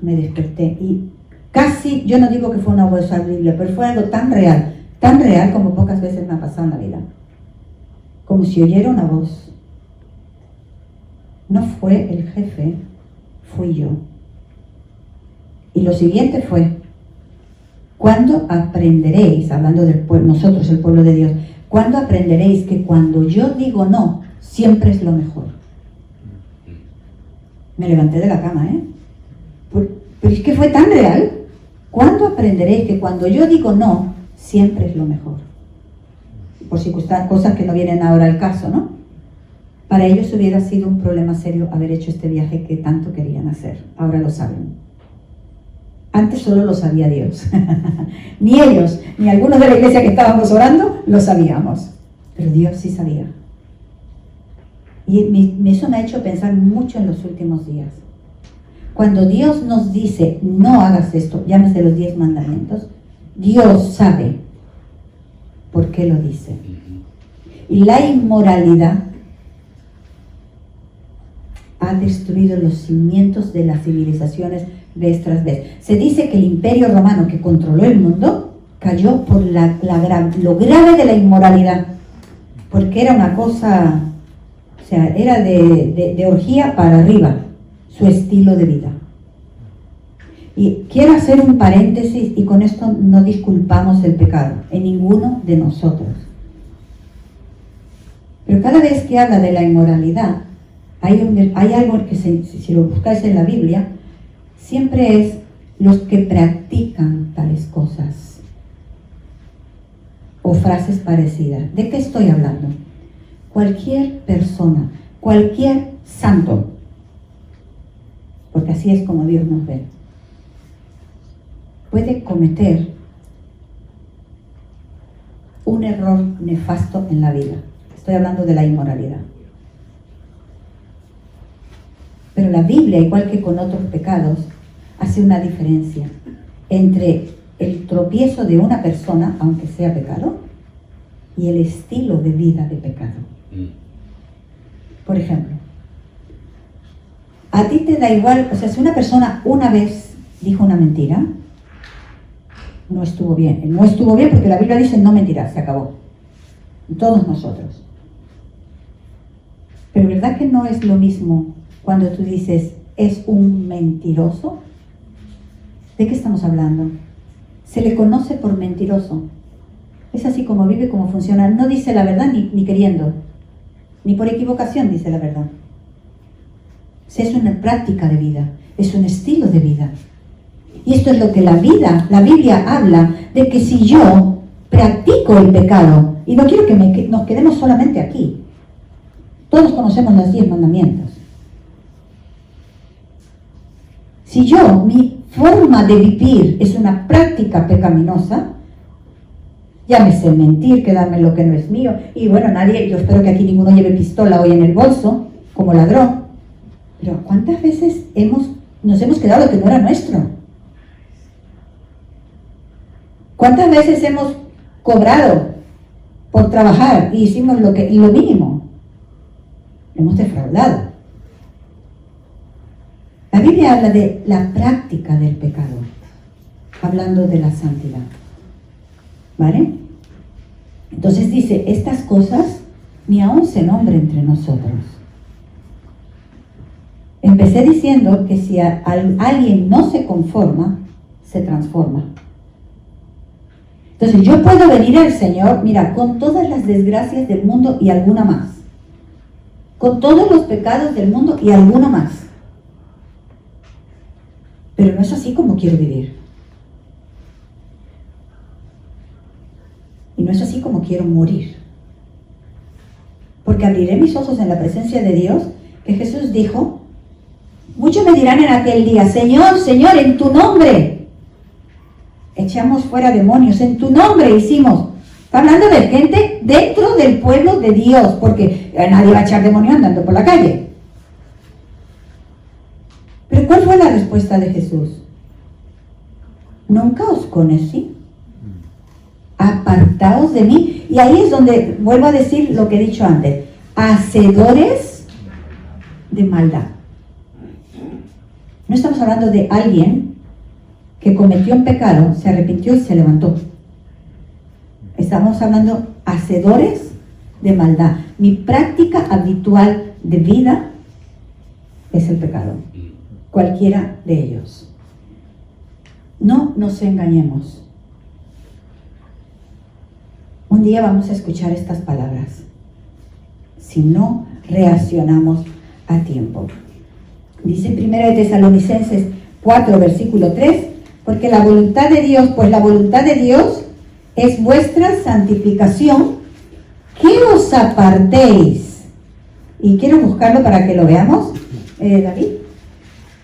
me desperté y casi, yo no digo que fue una voz audible, pero fue algo tan real como pocas veces me ha pasado en la vida. Como si oyera una voz. No fue el jefe, fui yo. Y lo siguiente fue, ¿cuándo aprenderéis, hablando del pueblo, nosotros el pueblo de Dios, cuándo aprenderéis que cuando yo digo no, siempre es lo mejor? Me levanté de la cama, pero es que fue tan real. ¿Cuándo aprenderéis que cuando yo digo no, siempre es lo mejor? Por circunstancias, cosas que no vienen ahora al caso, ¿no? Para ellos hubiera sido un problema serio haber hecho este viaje que tanto querían hacer. Ahora lo saben. Antes solo lo sabía Dios. Ni ellos, ni algunos de la iglesia que estábamos orando, lo sabíamos. Pero Dios sí sabía. Y eso me ha hecho pensar mucho en los últimos días. Cuando Dios nos dice, no hagas esto, llámese los 10 mandamientos, Dios sabe por qué lo dice. Y la inmoralidad ha destruido los cimientos de las civilizaciones vez tras vez. Se dice que el Imperio Romano, que controló el mundo, cayó por lo grave de la inmoralidad, porque era una cosa... O sea, era de orgía para arriba, su estilo de vida. Y quiero hacer un paréntesis, y con esto no disculpamos el pecado, en ninguno de nosotros. Pero cada vez que habla de la inmoralidad, hay algo que si lo buscáis en la Biblia, siempre es los que practican tales cosas. O frases parecidas. ¿De qué estoy hablando? Cualquier persona, cualquier santo, porque así es como Dios nos ve, puede cometer un error nefasto en la vida. Estoy hablando de la inmoralidad. Pero la Biblia, igual que con otros pecados, hace una diferencia entre el tropiezo de una persona, aunque sea pecado, y el estilo de vida de pecado. Por ejemplo, a ti te da igual, o sea, si una persona una vez dijo una mentira, no estuvo bien. No estuvo bien porque la Biblia dice no mentirás, se acabó. Todos nosotros. Pero ¿verdad que no es lo mismo cuando tú dices es un mentiroso? ¿De qué estamos hablando? Se le conoce por mentiroso. Es así como vive, como funciona. No dice la verdad ni queriendo. Ni por equivocación dice la verdad. Es una práctica de vida, es un estilo de vida. Y esto es lo que la Biblia habla, de que si yo practico el pecado, y no quiero que nos quedemos solamente aquí, todos conocemos los 10 mandamientos. Si mi forma de vivir es una práctica pecaminosa, llámese mentir, quedarme lo que no es mío, y bueno, yo espero que aquí ninguno lleve pistola hoy en el bolso, como ladrón, pero ¿cuántas veces nos hemos quedado lo que no era nuestro? ¿Cuántas veces hemos cobrado por trabajar y hicimos lo mínimo? Hemos defraudado. La Biblia habla de la práctica del pecado, hablando de la santidad. ¿Vale? Entonces dice, estas cosas ni aún se nombran entre nosotros. Empecé diciendo que si alguien no se conforma, se transforma. Entonces yo puedo venir al Señor, mira, con todas las desgracias del mundo y alguna más. Con todos los pecados del mundo y alguno más. Pero no es así como quiero vivir. Y no es así como quiero morir. Porque abriré mis ojos en la presencia de Dios, que Jesús dijo, muchos me dirán en aquel día, Señor, Señor, en tu nombre echamos fuera demonios, en tu nombre hicimos. Está hablando de gente dentro del pueblo de Dios, porque nadie va a echar demonios andando por la calle. Pero ¿cuál fue la respuesta de Jesús? Nunca os conocí. Apartaos de mí. Y ahí es donde vuelvo a decir lo que he dicho antes. Hacedores de maldad. No estamos hablando de alguien que cometió un pecado, se arrepintió y se levantó. Estamos hablando hacedores de maldad. Mi práctica habitual de vida es el pecado. Cualquiera de ellos. No nos engañemos. Un día vamos a escuchar estas palabras. Si no reaccionamos a tiempo. Dice 1 Tesalonicenses 4, versículo 3, porque la voluntad de Dios, pues la voluntad de Dios es vuestra santificación, que os apartéis. Y quiero buscarlo para que lo veamos, David.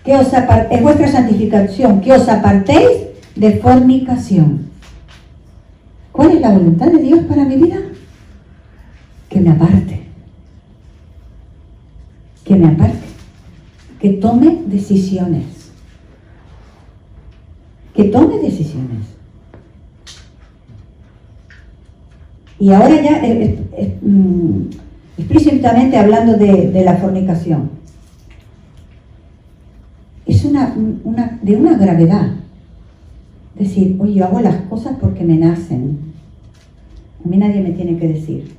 Es vuestra santificación, que os apartéis de fornicación. ¿Cuál es la voluntad de Dios para mi vida? Que me aparte. Que me aparte. Que tome decisiones. Que tome decisiones. Y ahora ya, explícitamente hablando de la fornicación. Es de una gravedad. Decir, oye, yo hago las cosas porque me nacen. A mí nadie me tiene que decir.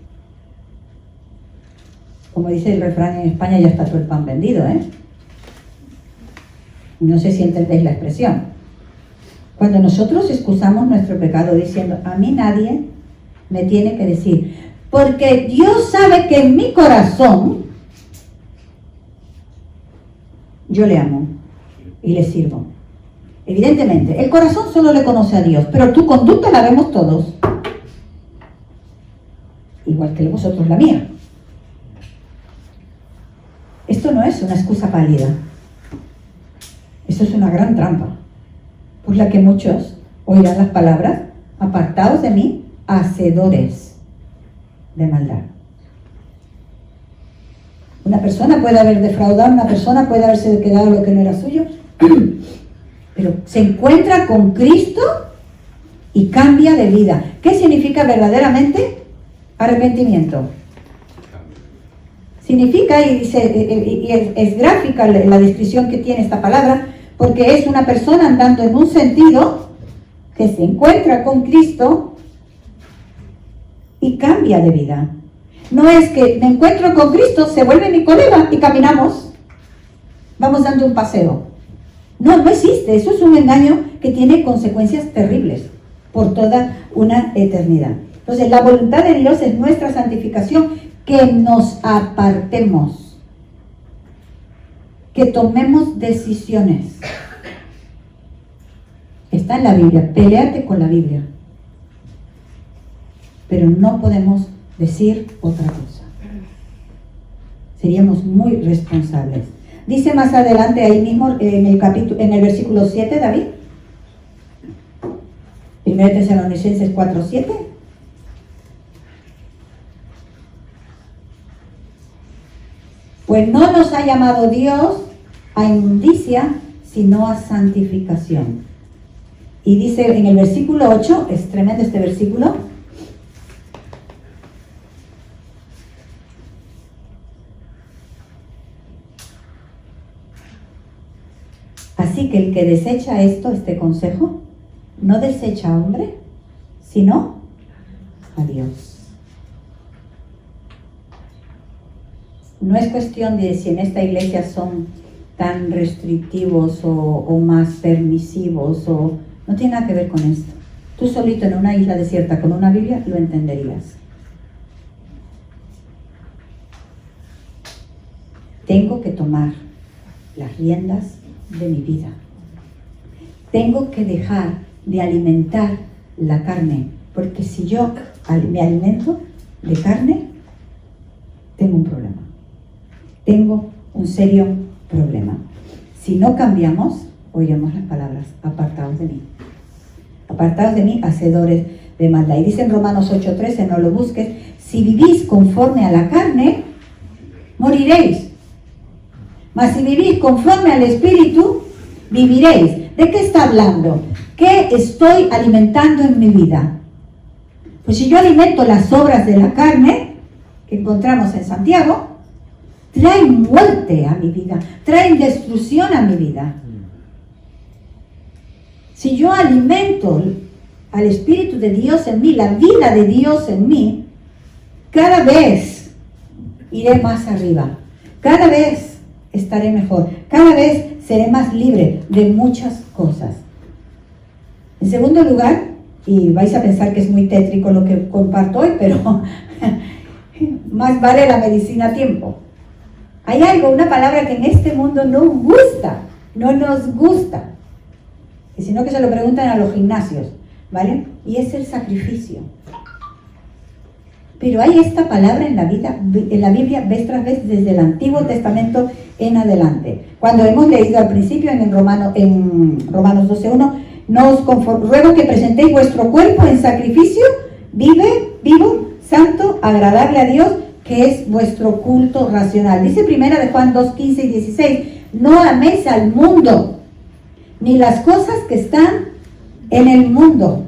Como dice el refrán en España, ya está todo el pan vendido, ¿eh? No sé si entendéis la expresión. Cuando nosotros excusamos nuestro pecado diciendo, a mí nadie me tiene que decir, porque Dios sabe que en mi corazón yo le amo y le sirvo. Evidentemente, el corazón solo le conoce a Dios, pero tu conducta la vemos todos. Igual que vosotros la mía. Esto no es una excusa válida. Esto es una gran trampa, por la que muchos oirán las palabras, apartaos de mí, hacedores de maldad. Una persona puede haber defraudado, una persona puede haberse quedado lo que no era suyo, pero se encuentra con Cristo y cambia de vida. ¿Qué significa verdaderamente arrepentimiento? Significa, y dice, es gráfica la descripción que tiene esta palabra, porque es una persona andando en un sentido que se encuentra con Cristo y cambia de vida. No es que me encuentro con Cristo, se vuelve mi colega y caminamos, vamos dando un paseo. No existe. Eso es un engaño que tiene consecuencias terribles por toda una eternidad. Entonces, la voluntad de Dios es nuestra santificación, que nos apartemos, que tomemos decisiones. Está en la Biblia, peleate con la Biblia. Pero no podemos decir otra cosa. Seríamos muy responsables. Dice más adelante ahí mismo en el versículo 7, David. 1 Tesalonicenses 4:7. Pues no nos ha llamado Dios a inmundicia, sino a santificación. Y dice en el versículo 8, es tremendo este versículo. Así que el que desecha este consejo, no desecha a hombre, sino a Dios. No es cuestión de si en esta iglesia son tan restrictivos o más permisivos, no tiene nada que ver con esto. Tú solito en una isla desierta con una Biblia lo entenderías. Tengo que tomar las riendas de mi vida. Tengo que dejar de alimentar la carne, porque si yo me alimento de carne, tengo un problema. Tengo un serio problema. Si no cambiamos, oiremos las palabras: apartaos de mí. Apartaos de mí, hacedores de maldad. Y dice en Romanos 8:13, no lo busques: si vivís conforme a la carne, moriréis. Mas si vivís conforme al Espíritu, viviréis. ¿De qué está hablando? ¿Qué estoy alimentando en mi vida? Pues si yo alimento las obras de la carne, que encontramos en Santiago, traen muerte a mi vida, traen destrucción a mi vida. Si yo alimento al Espíritu de Dios en mí, la vida de Dios en mí, cada vez iré más arriba, cada vez estaré mejor, cada vez seré más libre de muchas cosas. En segundo lugar, y vais a pensar que es muy tétrico lo que comparto hoy, pero más vale la medicina a tiempo. Hay algo, una palabra que en este mundo no nos gusta, y si no que se lo preguntan a los gimnasios, ¿vale? Y es el sacrificio. Pero hay esta palabra en la Biblia vez tras vez desde el Antiguo Testamento en adelante. Cuando hemos leído al principio en Romanos 12:1, ruego que presentéis vuestro cuerpo en sacrificio vivo, santo, agradable a Dios, que es vuestro culto racional. Dice primera de Juan 2:15 y 16, no améis al mundo, ni las cosas que están en el mundo.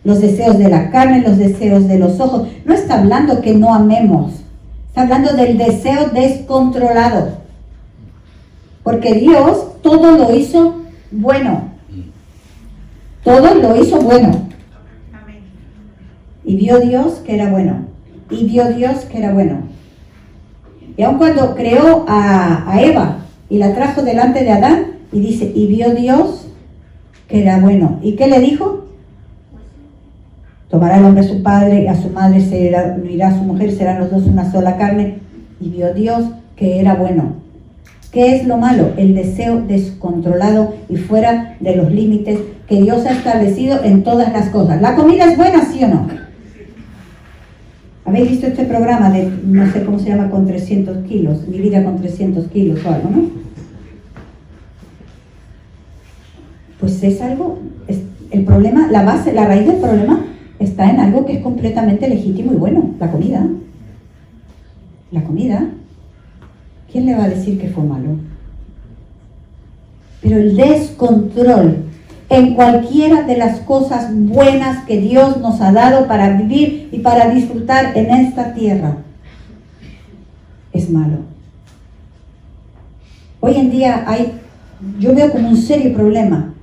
Los deseos de la carne, los deseos de los ojos. No está hablando que no amemos. Está hablando del deseo descontrolado. Porque Dios todo lo hizo bueno. Todo lo hizo bueno. Y vio Dios que era bueno. Y vio Dios que era bueno. Y aun cuando creó a Eva y la trajo delante de Adán, y dice, y vio Dios que era bueno. ¿Y qué le dijo? Tomará el hombre a su padre y a su madre, se unirá a su mujer, serán los dos una sola carne. Y vio Dios que era bueno. ¿Qué es lo malo? El deseo descontrolado y fuera de los límites que Dios ha establecido en todas las cosas. ¿La comida es buena, sí o no? ¿Habéis visto este programa de, no sé cómo se llama, con 300 kilos? Mi vida con 300 kilos o algo, ¿no? Pues es algo, el problema, la base, la raíz del problema está en algo que es completamente legítimo y bueno, la comida. La comida. ¿Quién le va a decir que fue malo? Pero el descontrol en cualquiera de las cosas buenas que Dios nos ha dado para vivir y para disfrutar en esta tierra es malo. Hoy en día yo veo como un serio problema,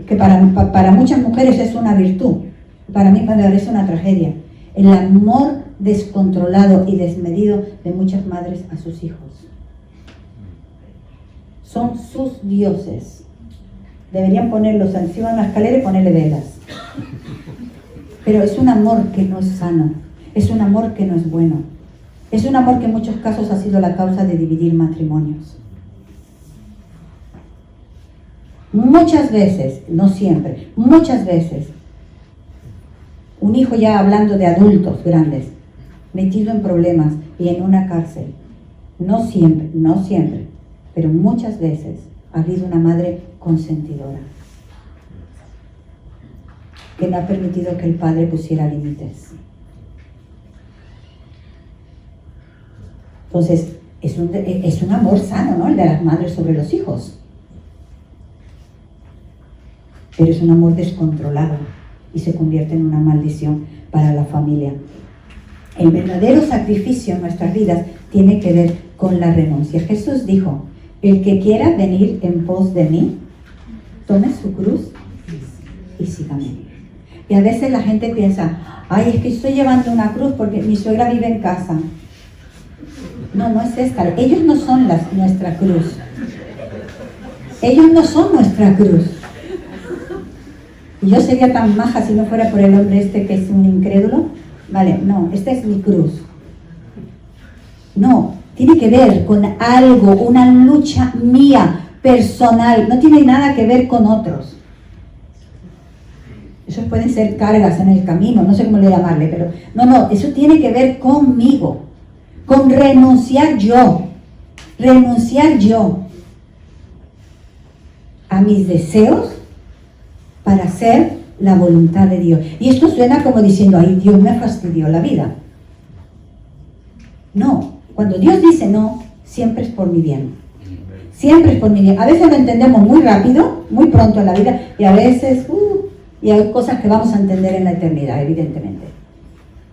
que para muchas mujeres es una virtud, para mí me parece una tragedia, el amor descontrolado y desmedido de muchas madres a sus hijos. Son sus dioses. Deberían ponerlos encima de una escalera y ponerle velas. Pero es un amor que no es sano, es un amor que no es bueno, es un amor que en muchos casos ha sido la causa de dividir matrimonios. Muchas veces, no siempre, muchas veces, un hijo ya hablando de adultos grandes, metido en problemas y en una cárcel. No siempre, pero muchas veces ha habido una madre consentidora que no ha permitido que el padre pusiera límites. Entonces, es un amor sano, ¿no? El de las madres sobre los hijos. Pero es un amor descontrolado y se convierte en una maldición para la familia. El verdadero sacrificio en nuestras vidas tiene que ver con la renuncia. Jesús dijo, el que quiera venir en pos de mí, tome su cruz y sígame. Y a veces la gente piensa, ay, es que estoy llevando una cruz porque mi suegra vive en casa. No es esta. Ellos no son nuestra cruz. Ellos no son nuestra cruz. Y yo sería tan maja si no fuera por el hombre este que es un incrédulo. Vale, no, esta es mi cruz. No, tiene que ver con algo, una lucha mía, personal. No tiene nada que ver con otros. Esos pueden ser cargas en el camino, no sé cómo le llamarle, pero no, eso tiene que ver conmigo, con renunciar yo a mis deseos para hacer la voluntad de Dios. Y esto suena como diciendo, ay, Dios me fastidió la vida. No, cuando Dios dice no, siempre es por mi bien. Siempre es por mi bien. A veces lo entendemos muy rápido, muy pronto en la vida, y a veces, y hay cosas que vamos a entender en la eternidad, evidentemente.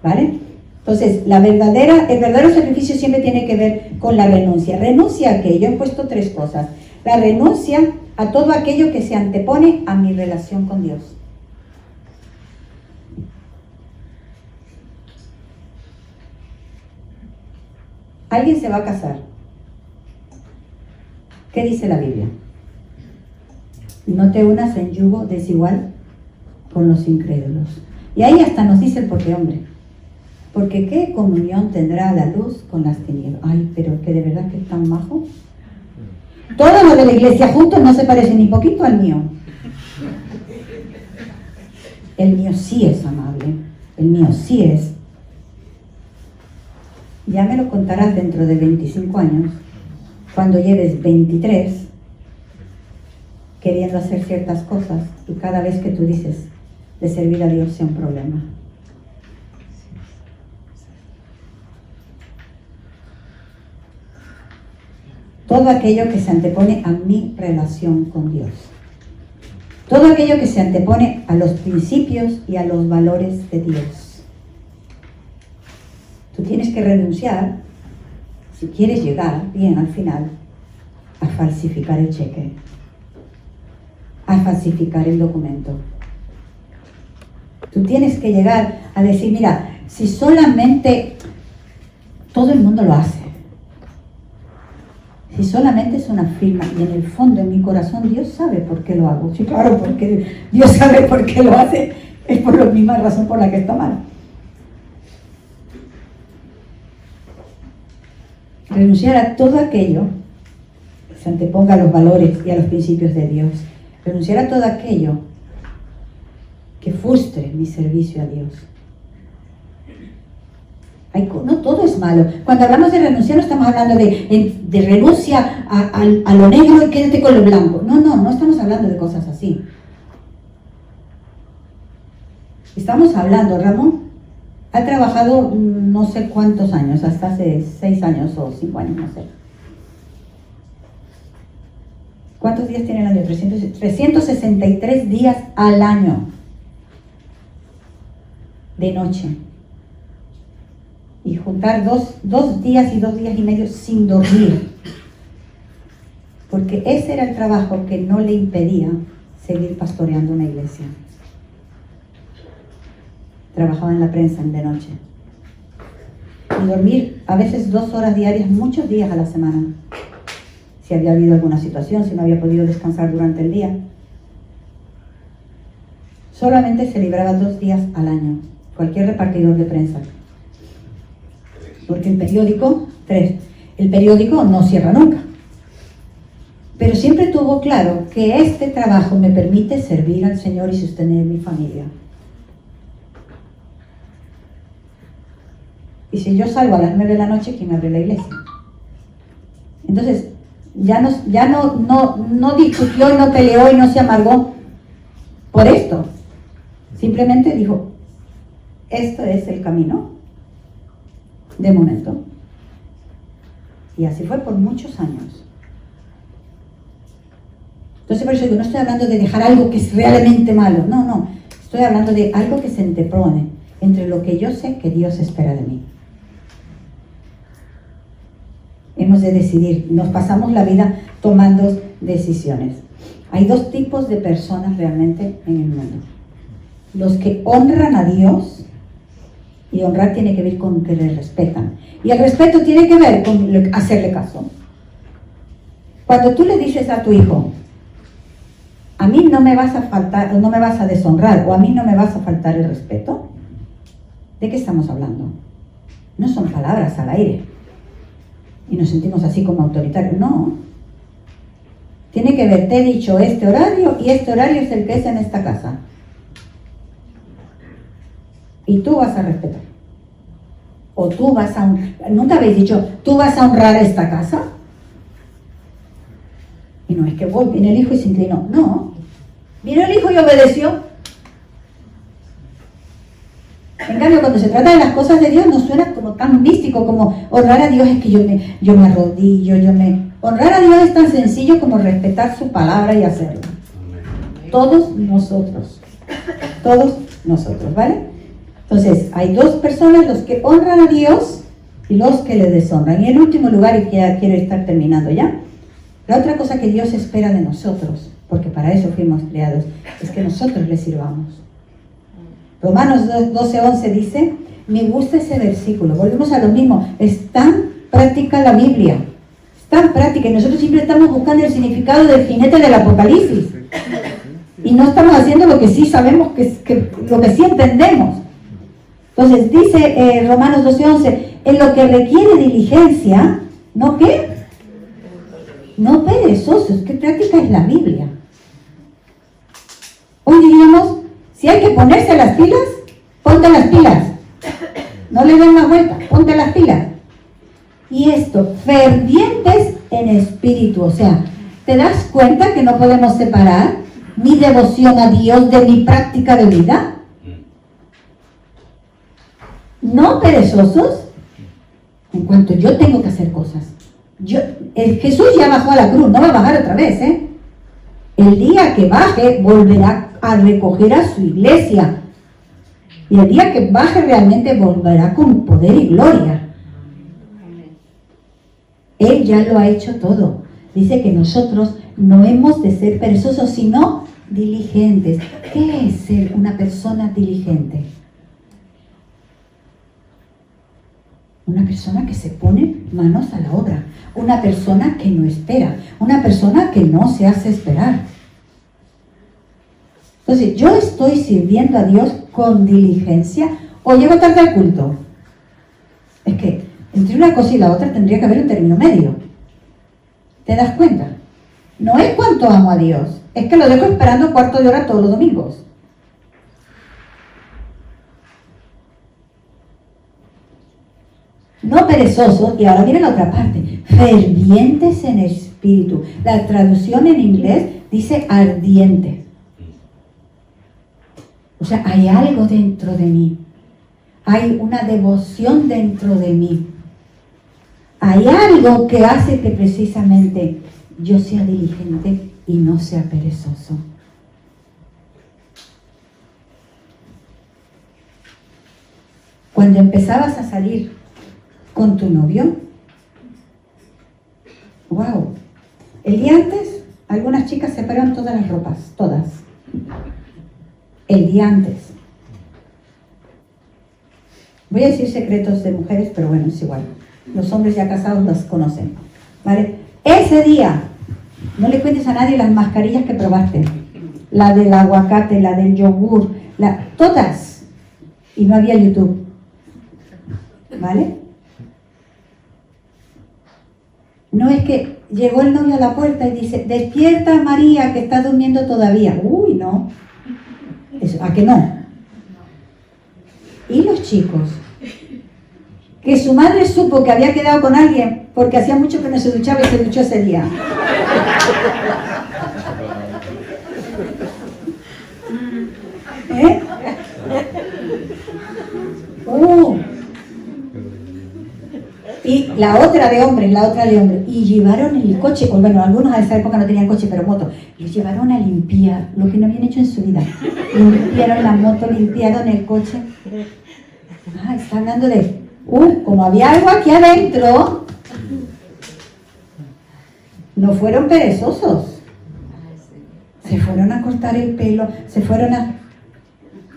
¿Vale? Entonces, el verdadero sacrificio siempre tiene que ver con la renuncia. Renuncia a qué? Yo he puesto 3 cosas. La renuncia a todo aquello que se antepone a mi relación con Dios. Alguien se va a casar. ¿Qué dice la Biblia? No te unas en yugo desigual con los incrédulos. Y ahí hasta nos dice el porque hombre. Porque ¿qué comunión tendrá la luz con las tinieblas? Ay, pero que de verdad que es tan majo. Todos los de la iglesia juntos no se parecen ni poquito al mío. El mío sí es amable. El mío sí es. Ya me lo contarás dentro de 25 años, cuando lleves 23, queriendo hacer ciertas cosas, y cada vez que tú dices de servir a Dios sea un problema. Todo aquello que se antepone a mi relación con Dios. Todo aquello que se antepone a los principios y a los valores de Dios. Tú tienes que renunciar, si quieres llegar bien al final, a falsificar el cheque, a falsificar el documento. Tú tienes que llegar a decir, mira, si solamente todo el mundo lo hace, si solamente es una firma y en el fondo, en mi corazón, Dios sabe por qué lo hago. Sí, claro, porque Dios sabe por qué lo hace, es por la misma razón por la que está mal. Renunciar a todo aquello que se anteponga a los valores y a los principios de Dios. Renunciar a todo aquello que frustre mi servicio a Dios. No todo es malo. Cuando hablamos de renunciar no estamos hablando de renuncia a lo negro y quédate con lo blanco. No estamos hablando de cosas así. Estamos hablando, Ramón ha trabajado no sé cuántos años, hasta hace 6 años o 5 años, no sé. ¿Cuántos días tiene el año? 363 días al año de noche. Y juntar dos días y 2 días y medio sin dormir. Porque ese era el trabajo que no le impedía seguir pastoreando una iglesia. Trabajaba en la prensa de noche. Y dormir a veces 2 horas diarias, muchos días a la semana. Si había habido alguna situación, si no había podido descansar durante el día. Solamente se libraba 2 días al año. Cualquier repartidor de prensa. Porque el periódico, 3. El periódico no cierra nunca. pero siempre tuvo claro que este trabajo me permite servir al Señor y sostener mi familia. Y si yo salgo a las 9 de la noche, ¿quién abre la iglesia? Entonces, ya no discutió, no peleó y no se amargó por esto. Simplemente dijo, esto es el camino de momento. Y así fue por muchos años. Entonces, por eso digo, no estoy hablando de dejar algo que es realmente malo. No. Estoy hablando de algo que se antepone entre lo que yo sé que Dios espera de mí. Hemos de decidir. Nos pasamos la vida tomando decisiones. Hay dos tipos de personas realmente en el mundo. Los que honran a Dios, y honrar tiene que ver con que le respetan. Y el respeto tiene que ver con hacerle caso. Cuando tú le dices a tu hijo, a mí no me vas a faltar, o no me vas a deshonrar, o a mí no me vas a faltar el respeto, ¿de qué estamos hablando? No son palabras al aire. Y nos sentimos así como autoritarios. No. Tiene que ver, te he dicho este horario, y este horario es el que es en esta casa. Y tú vas a respetar. O tú vas a... ¿Nunca habéis dicho, tú vas a honrar esta casa? Y no es que viene el hijo y se inclinó. No. Vino el hijo y obedeció. En cambio, cuando se trata de las cosas de Dios, no suena como tan místico como honrar a Dios es que yo me arrodillo, Honrar a Dios es tan sencillo como respetar su palabra y hacerlo. Todos nosotros, ¿vale? Entonces, hay dos personas, los que honran a Dios y los que le deshonran. Y en último lugar, y ya quiero estar terminando ya, la otra cosa que Dios espera de nosotros, porque para eso fuimos creados, es que nosotros le sirvamos. Romanos 12:11 dice, me gusta ese versículo, volvemos a lo mismo, es tan práctica la Biblia, es tan práctica, y nosotros siempre estamos buscando el significado del jinete del Apocalipsis, y no estamos haciendo lo que sí sabemos, lo que sí entendemos. Entonces dice Romanos 12:11, en lo que requiere diligencia, ¿no qué? No perezosos, ¿qué práctica es la Biblia? Hoy diríamos, si hay que ponerse las pilas, ponte las pilas. No le den más vuelta, ponte las pilas. Y esto, fervientes en espíritu, o sea, ¿te das cuenta que no podemos separar mi devoción a Dios de mi práctica de vida? No perezosos, en cuanto yo tengo que hacer cosas. Jesús ya bajó a la cruz, no va a bajar otra vez, ¿eh? El día que baje, volverá a recoger a su iglesia. Y el día que baje realmente volverá con poder y gloria. Él ya lo ha hecho todo. Dice que nosotros no hemos de ser perezosos, sino diligentes. ¿Qué es ser una persona diligente? Una persona que se pone manos a la obra. Una persona que no espera. Una persona que no se hace esperar. Entonces, ¿yo estoy sirviendo a Dios con diligencia o llego tarde al culto? Es que entre una cosa y la otra tendría que haber un término medio. ¿Te das cuenta? No es cuánto amo a Dios, es que lo dejo esperando cuarto de hora todos los domingos. No perezosos, y ahora viene la otra parte, fervientes en espíritu. La traducción en inglés dice ardientes. O sea, hay algo dentro de mí. Hay una devoción dentro de mí. Hay algo que hace que precisamente yo sea diligente y no sea perezoso. Cuando empezabas a salir con tu novio, wow, el día antes algunas chicas separaron todas las ropas, todas. El día antes. Voy a decir secretos de mujeres, pero bueno, es igual. Los hombres ya casados los conocen. ¿Vale? Ese día, no le cuentes a nadie las mascarillas que probaste. La del aguacate, la del yogur, todas. Y no había YouTube. ¿Vale? No es que llegó el novio a la puerta y dice, despierta María, que está durmiendo todavía. Uy, no. ¿A que no? Y los chicos, que su madre supo que había quedado con alguien porque hacía mucho que no se duchaba y se duchó ese día. ¿Eh? Y la otra de hombres. Y llevaron el coche, o bueno, algunos a esa época no tenían coche, pero moto. Los llevaron a limpiar lo que no habían hecho en su vida. Limpiaron la moto, limpiaron el coche. Ah, está hablando de, como había algo aquí adentro, no fueron perezosos. Se fueron a cortar el pelo, se fueron a...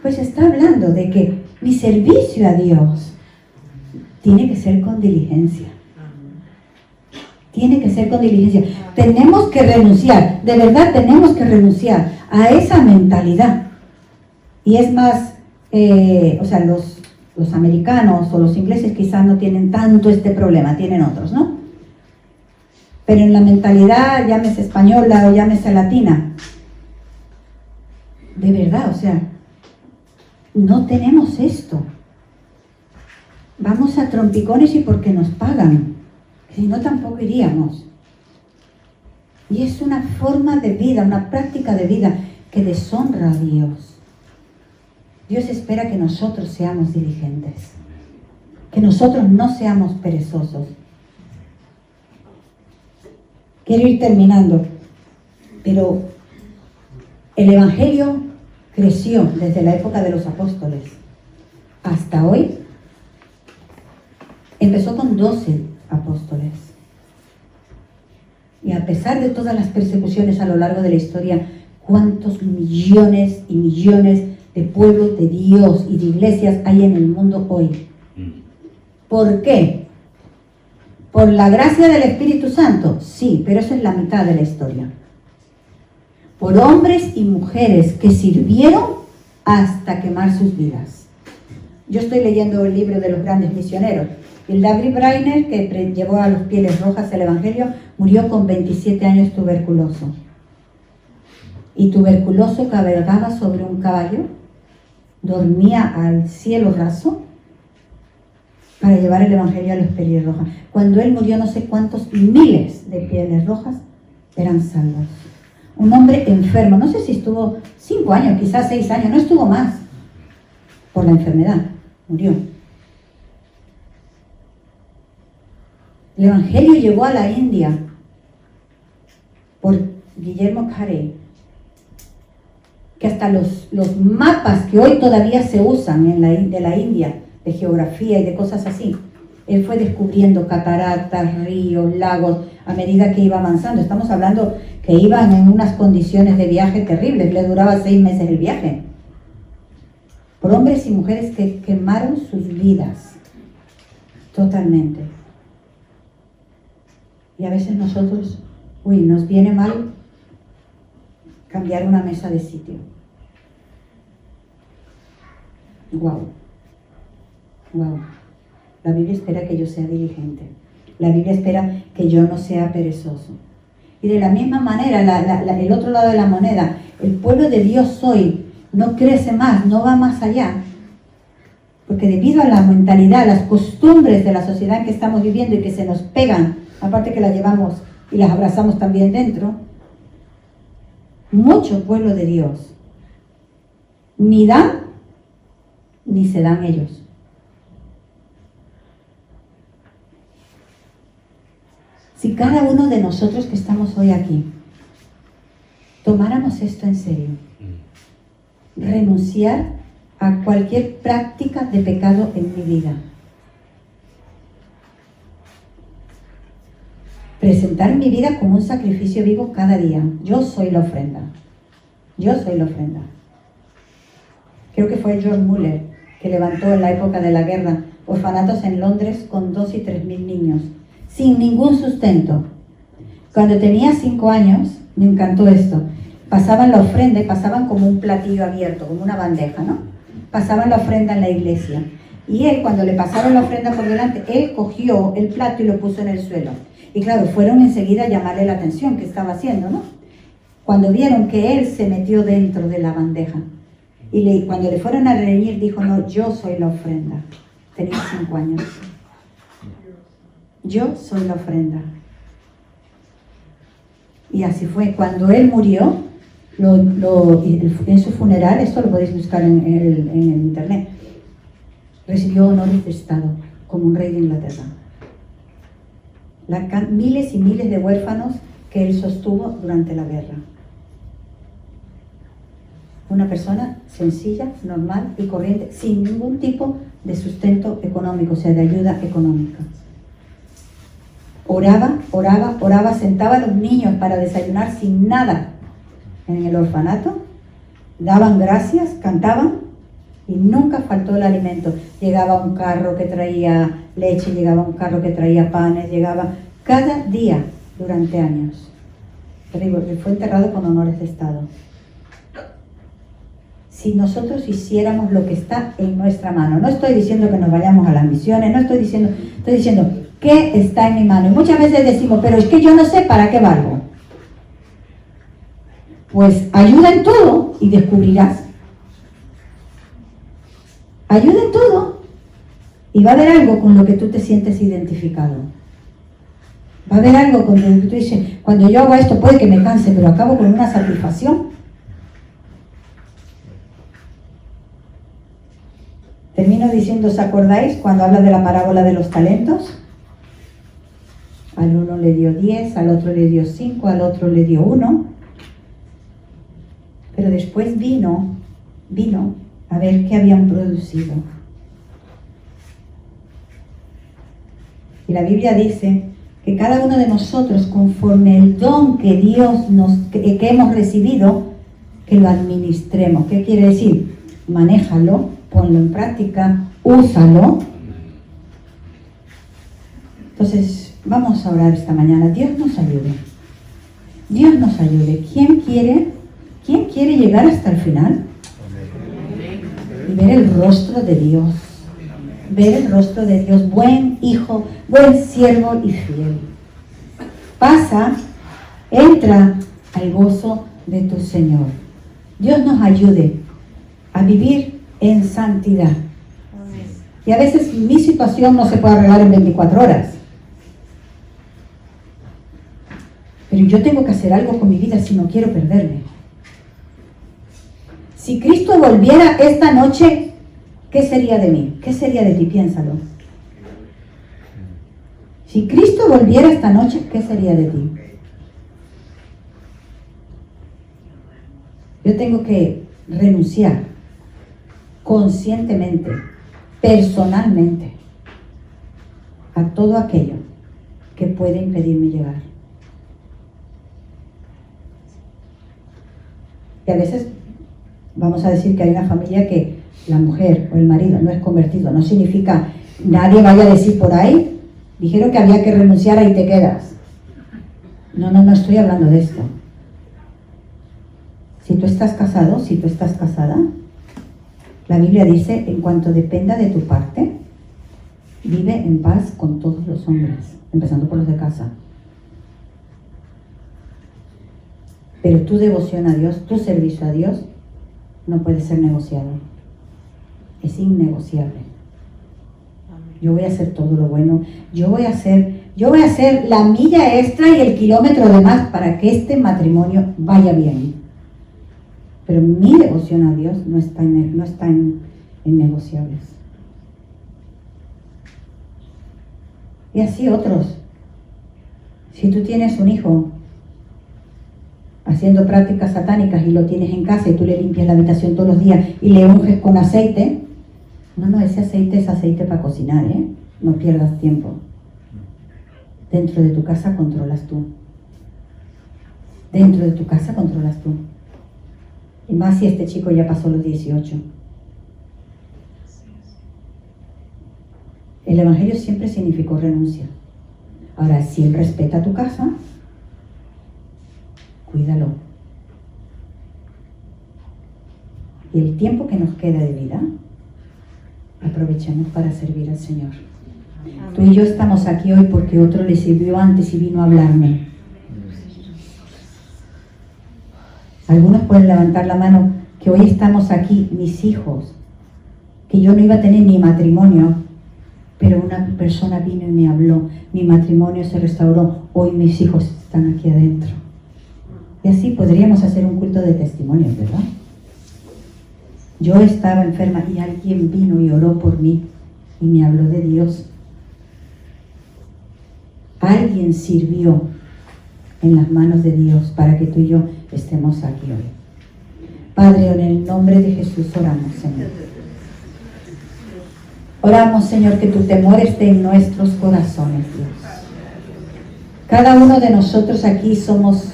Pues está hablando de que mi servicio a Dios tiene que ser con diligencia. Tiene que ser con diligencia. Tenemos que renunciar, de verdad tenemos que renunciar a esa mentalidad. Y es más, o sea, los americanos o los ingleses quizás no tienen tanto este problema, tienen otros, ¿no? Pero en la mentalidad, llámese española o llámese latina, de verdad, o sea, no tenemos esto. Vamos a trompicones y porque nos pagan, si no tampoco iríamos. Y es una forma de vida, una práctica de vida que deshonra a Dios. Dios espera que nosotros seamos diligentes, que nosotros no seamos perezosos. Quiero ir terminando, pero el Evangelio creció desde la época de los apóstoles hasta hoy. Empezó con 12 apóstoles. Y a pesar de todas las persecuciones a lo largo de la historia, ¿cuántos millones y millones de pueblos de Dios y de iglesias hay en el mundo hoy? ¿Por qué? ¿Por la gracia del Espíritu Santo? Sí, pero eso es la mitad de la historia. Por hombres y mujeres que sirvieron hasta quemar sus vidas. Yo estoy leyendo el libro de los grandes misioneros. El David Brainer, que llevó a los Pieles Rojas el Evangelio, murió con 27 años tuberculoso. Y tuberculoso cabalgaba sobre un caballo, dormía al cielo raso para llevar el Evangelio a los Pieles Rojas. Cuando él murió, no sé cuántos miles de Pieles Rojas eran salvos. Un hombre enfermo, no sé si estuvo 5 años, quizás 6 años, no estuvo más, por la enfermedad, murió. El Evangelio llegó a la India por Guillermo Carey, que hasta los mapas que hoy todavía se usan de la India, de geografía y de cosas así, él fue descubriendo cataratas, ríos, lagos, a medida que iba avanzando. Estamos hablando que iban en unas condiciones de viaje terribles, le duraba 6 meses el viaje. Por hombres y mujeres que quemaron sus vidas totalmente. Y a veces nosotros, nos viene mal cambiar una mesa de sitio. Wow. La Biblia espera que yo sea diligente. La Biblia espera que yo no sea perezoso. Y de la misma manera, el otro lado de la moneda, el pueblo de Dios hoy no crece más, no va más allá. Porque debido a la mentalidad, las costumbres de la sociedad en que estamos viviendo y que se nos pegan, aparte que las llevamos y las abrazamos también dentro, mucho pueblo de Dios ni dan ni se dan ellos. Si cada uno de nosotros que estamos hoy aquí tomáramos esto en serio, renunciar a cualquier práctica de pecado en mi vida, presentar mi vida como un sacrificio vivo cada día. Yo soy la ofrenda. Creo que fue George Muller que levantó en la época de la guerra orfanatos en Londres con 2 y 3 mil niños, sin ningún sustento. Cuando tenía 5 años, me encantó esto, pasaban la ofrenda y pasaban como un platillo abierto, como una bandeja, ¿no? Pasaban la ofrenda en la iglesia. Y él, cuando le pasaron la ofrenda por delante, él cogió el plato y lo puso en el suelo. Y claro, fueron enseguida a llamarle la atención que estaba haciendo, ¿no? Cuando vieron que él se metió dentro de la bandeja. Y cuando le fueron a reñir, dijo, no, yo soy la ofrenda. Tenía 5 años. Yo soy la ofrenda. Y así fue. Cuando él murió, en su funeral, esto lo podéis buscar en el internet, recibió honores de Estado como un rey de Inglaterra. Miles y miles de huérfanos que él sostuvo durante la guerra. Una persona sencilla, normal y corriente, sin ningún tipo de sustento económico, o sea, de ayuda económica. Oraba, sentaba a los niños para desayunar sin nada en el orfanato, daban gracias, cantaban y nunca faltó el alimento. Llegaba un carro que traía leche, llegaba un carro que traía panes, llegaba cada día durante años. Pero digo, que fue enterrado con honores de Estado. Si nosotros hiciéramos lo que está en nuestra mano, no estoy diciendo que nos vayamos a las misiones, estoy diciendo, ¿qué está en mi mano? Y muchas veces decimos, pero es que yo no sé para qué valgo. Pues ayuda en todo y descubrirás. Ayuda en todo y va a haber algo con lo que tú te sientes identificado. Va a haber algo con lo que tú dices, cuando yo hago esto puede que me canse, pero acabo con una satisfacción. Termino diciendo, ¿os acordáis cuando habla de la parábola de los talentos? Al uno le dio 10, al otro le dio 5, al otro le dio 1. Pero después vino a ver qué habían producido. Y la Biblia dice que cada uno de nosotros, conforme el don que Dios que hemos recibido, que lo administremos. ¿Qué quiere decir? Manéjalo, ponlo en práctica, úsalo. Entonces, vamos a orar esta mañana. Dios nos ayude. Dios nos ayude. ¿Quién quiere llegar hasta el final? Y ver el rostro de Dios. Ver el rostro de Dios. Buen hijo, buen siervo y fiel. Pasa, entra al gozo de tu Señor. Dios nos ayude a vivir en santidad. Y a veces mi situación no se puede arreglar en 24 horas. Pero yo tengo que hacer algo con mi vida si no quiero perderme. Si Cristo volviera esta noche, ¿qué sería de mí? ¿Qué sería de ti? Piénsalo. Si Cristo volviera esta noche, ¿qué sería de ti? Yo tengo que renunciar conscientemente, personalmente, a todo aquello que puede impedirme llegar. Y a veces vamos a decir que hay una familia que la mujer o el marido no es convertido. No significa, nadie vaya a decir por ahí, dijeron que había que renunciar, ahí te quedas. No estoy hablando de esto. Si tú estás casado, si tú estás casada, la Biblia dice, en cuanto dependa de tu parte, vive en paz con todos los hombres, empezando por los de casa. Pero tu devoción a Dios, tu servicio a Dios, no puede ser negociado. Es innegociable. Yo voy a hacer todo lo bueno. Yo voy a hacer la milla extra y el kilómetro de más para que este matrimonio vaya bien. Pero mi devoción a Dios no está en negociables. Y así otros. Si tú tienes un hijo haciendo prácticas satánicas y lo tienes en casa y tú le limpias la habitación todos los días y le unges con aceite, ese aceite es aceite para cocinar, no pierdas tiempo. Dentro de tu casa controlas tú. Dentro de tu casa controlas tú. Y más si este chico ya pasó los 18. El Evangelio siempre significó renuncia. Ahora, si él respeta tu casa, cuídalo. Y el tiempo que nos queda de vida, aprovechemos para servir al Señor. Tú y yo estamos aquí hoy porque otro le sirvió antes y vino a hablarme. Algunos pueden levantar la mano que hoy estamos aquí, mis hijos, que yo no iba a tener ni matrimonio, pero una persona vino y me habló, mi matrimonio se restauró, hoy mis hijos están aquí adentro. Y así podríamos hacer un culto de testimonios, ¿verdad? Yo estaba enferma y alguien vino y oró por mí y me habló de Dios. Alguien sirvió en las manos de Dios para que tú y yo estemos aquí hoy. Padre, en el nombre de Jesús oramos, Señor. Oramos, Señor, que tu temor esté en nuestros corazones, Dios. Cada uno de nosotros aquí somos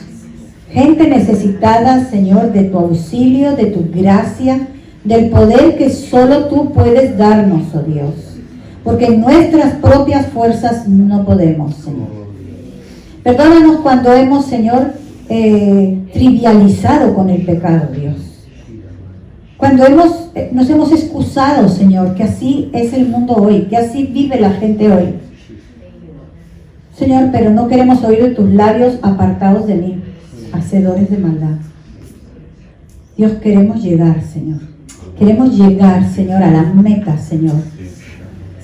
gente necesitada, Señor, de tu auxilio, de tu gracia, del poder que solo tú puedes darnos, oh Dios. Porque en nuestras propias fuerzas no podemos, Señor. Perdónanos cuando hemos, Señor, trivializado con el pecado, Dios. Cuando nos hemos excusado, Señor, que así es el mundo hoy, que así vive la gente hoy. Señor, pero no queremos oír de tus labios apartados de mí, hacedores de maldad. Dios, queremos llegar, Señor. Queremos llegar, Señor, a la meta, Señor.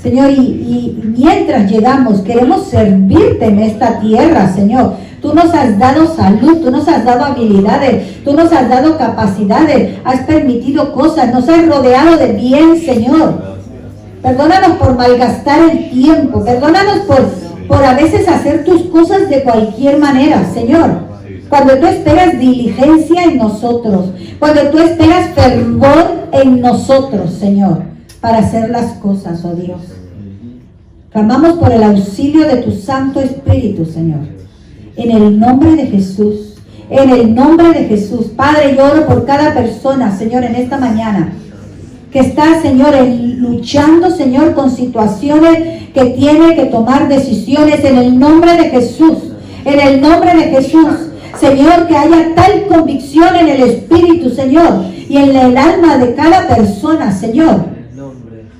Señor, y mientras llegamos, queremos servirte en esta tierra, Señor. Tú nos has dado salud, tú nos has dado habilidades, tú nos has dado capacidades, has permitido cosas, nos has rodeado de bien, Señor. Perdónanos por malgastar el tiempo, perdónanos por a veces hacer tus cosas de cualquier manera, Señor. Cuando tú esperas diligencia en nosotros, cuando tú esperas fervor en nosotros, Señor, para hacer las cosas, oh Dios. Clamamos por el auxilio de tu Santo Espíritu, Señor. En el nombre de Jesús, en el nombre de Jesús. Padre, yo oro por cada persona, Señor, en esta mañana, que está, Señor, luchando, Señor, con situaciones que tiene que tomar decisiones en el nombre de Jesús. En el nombre de Jesús. Señor, que haya tal convicción en el Espíritu, Señor, y en el alma de cada persona, Señor,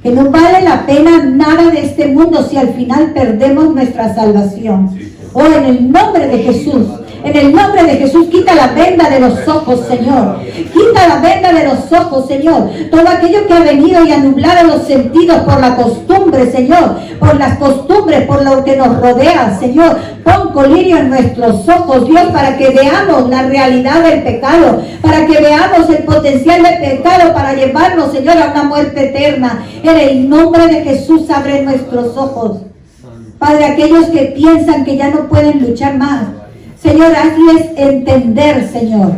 que no vale la pena nada de este mundo si al final perdemos nuestra salvación. Oh, en el nombre de Jesús, en el nombre de Jesús, quita la venda de los ojos, Señor. Quita la venda de los ojos, Señor. Todo aquello que ha venido y ha nublado los sentidos por la costumbre, Señor. Por las costumbres, por lo que nos rodea, Señor. Pon colirio en nuestros ojos, Dios, para que veamos la realidad del pecado. Para que veamos el potencial del pecado para llevarnos, Señor, a una muerte eterna. En el nombre de Jesús, abre nuestros ojos. Padre, aquellos que piensan que ya no pueden luchar más, Señor, hazles entender, Señor.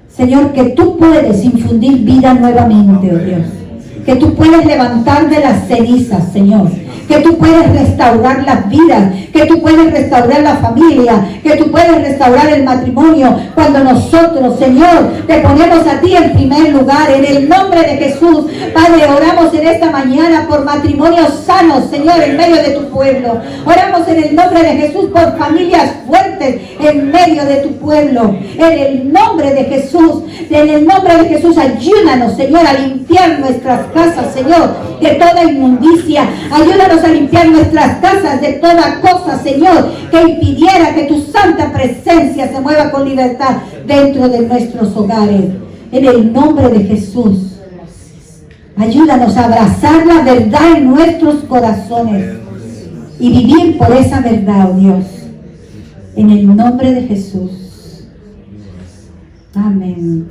Señor, que tú puedes infundir vida nuevamente, oh Dios. Que tú puedes levantar de las cenizas, Señor. Que tú puedes restaurar las vidas. Que tú puedes restaurar la familia. Que tú puedes restaurar el matrimonio. Cuando nosotros, Señor, te ponemos a ti en primer lugar. En el nombre de Jesús, Padre, oramos en esta mañana por matrimonios sanos, Señor, en medio de tu pueblo. Oramos en el nombre de Jesús por familias fuertes en medio de tu pueblo. En el nombre de Jesús, en el nombre de Jesús, ayúdanos, Señor, a limpiar nuestras casas, Señor, de toda inmundicia. Ayúdanos a limpiar nuestras casas de toda cosa, Señor, que impidiera que tu santa presencia se mueva con libertad dentro de nuestros hogares. En el nombre de Jesús, ayúdanos a abrazar la verdad en nuestros corazones y vivir por esa verdad, oh Dios. En el nombre de Jesús. Amén.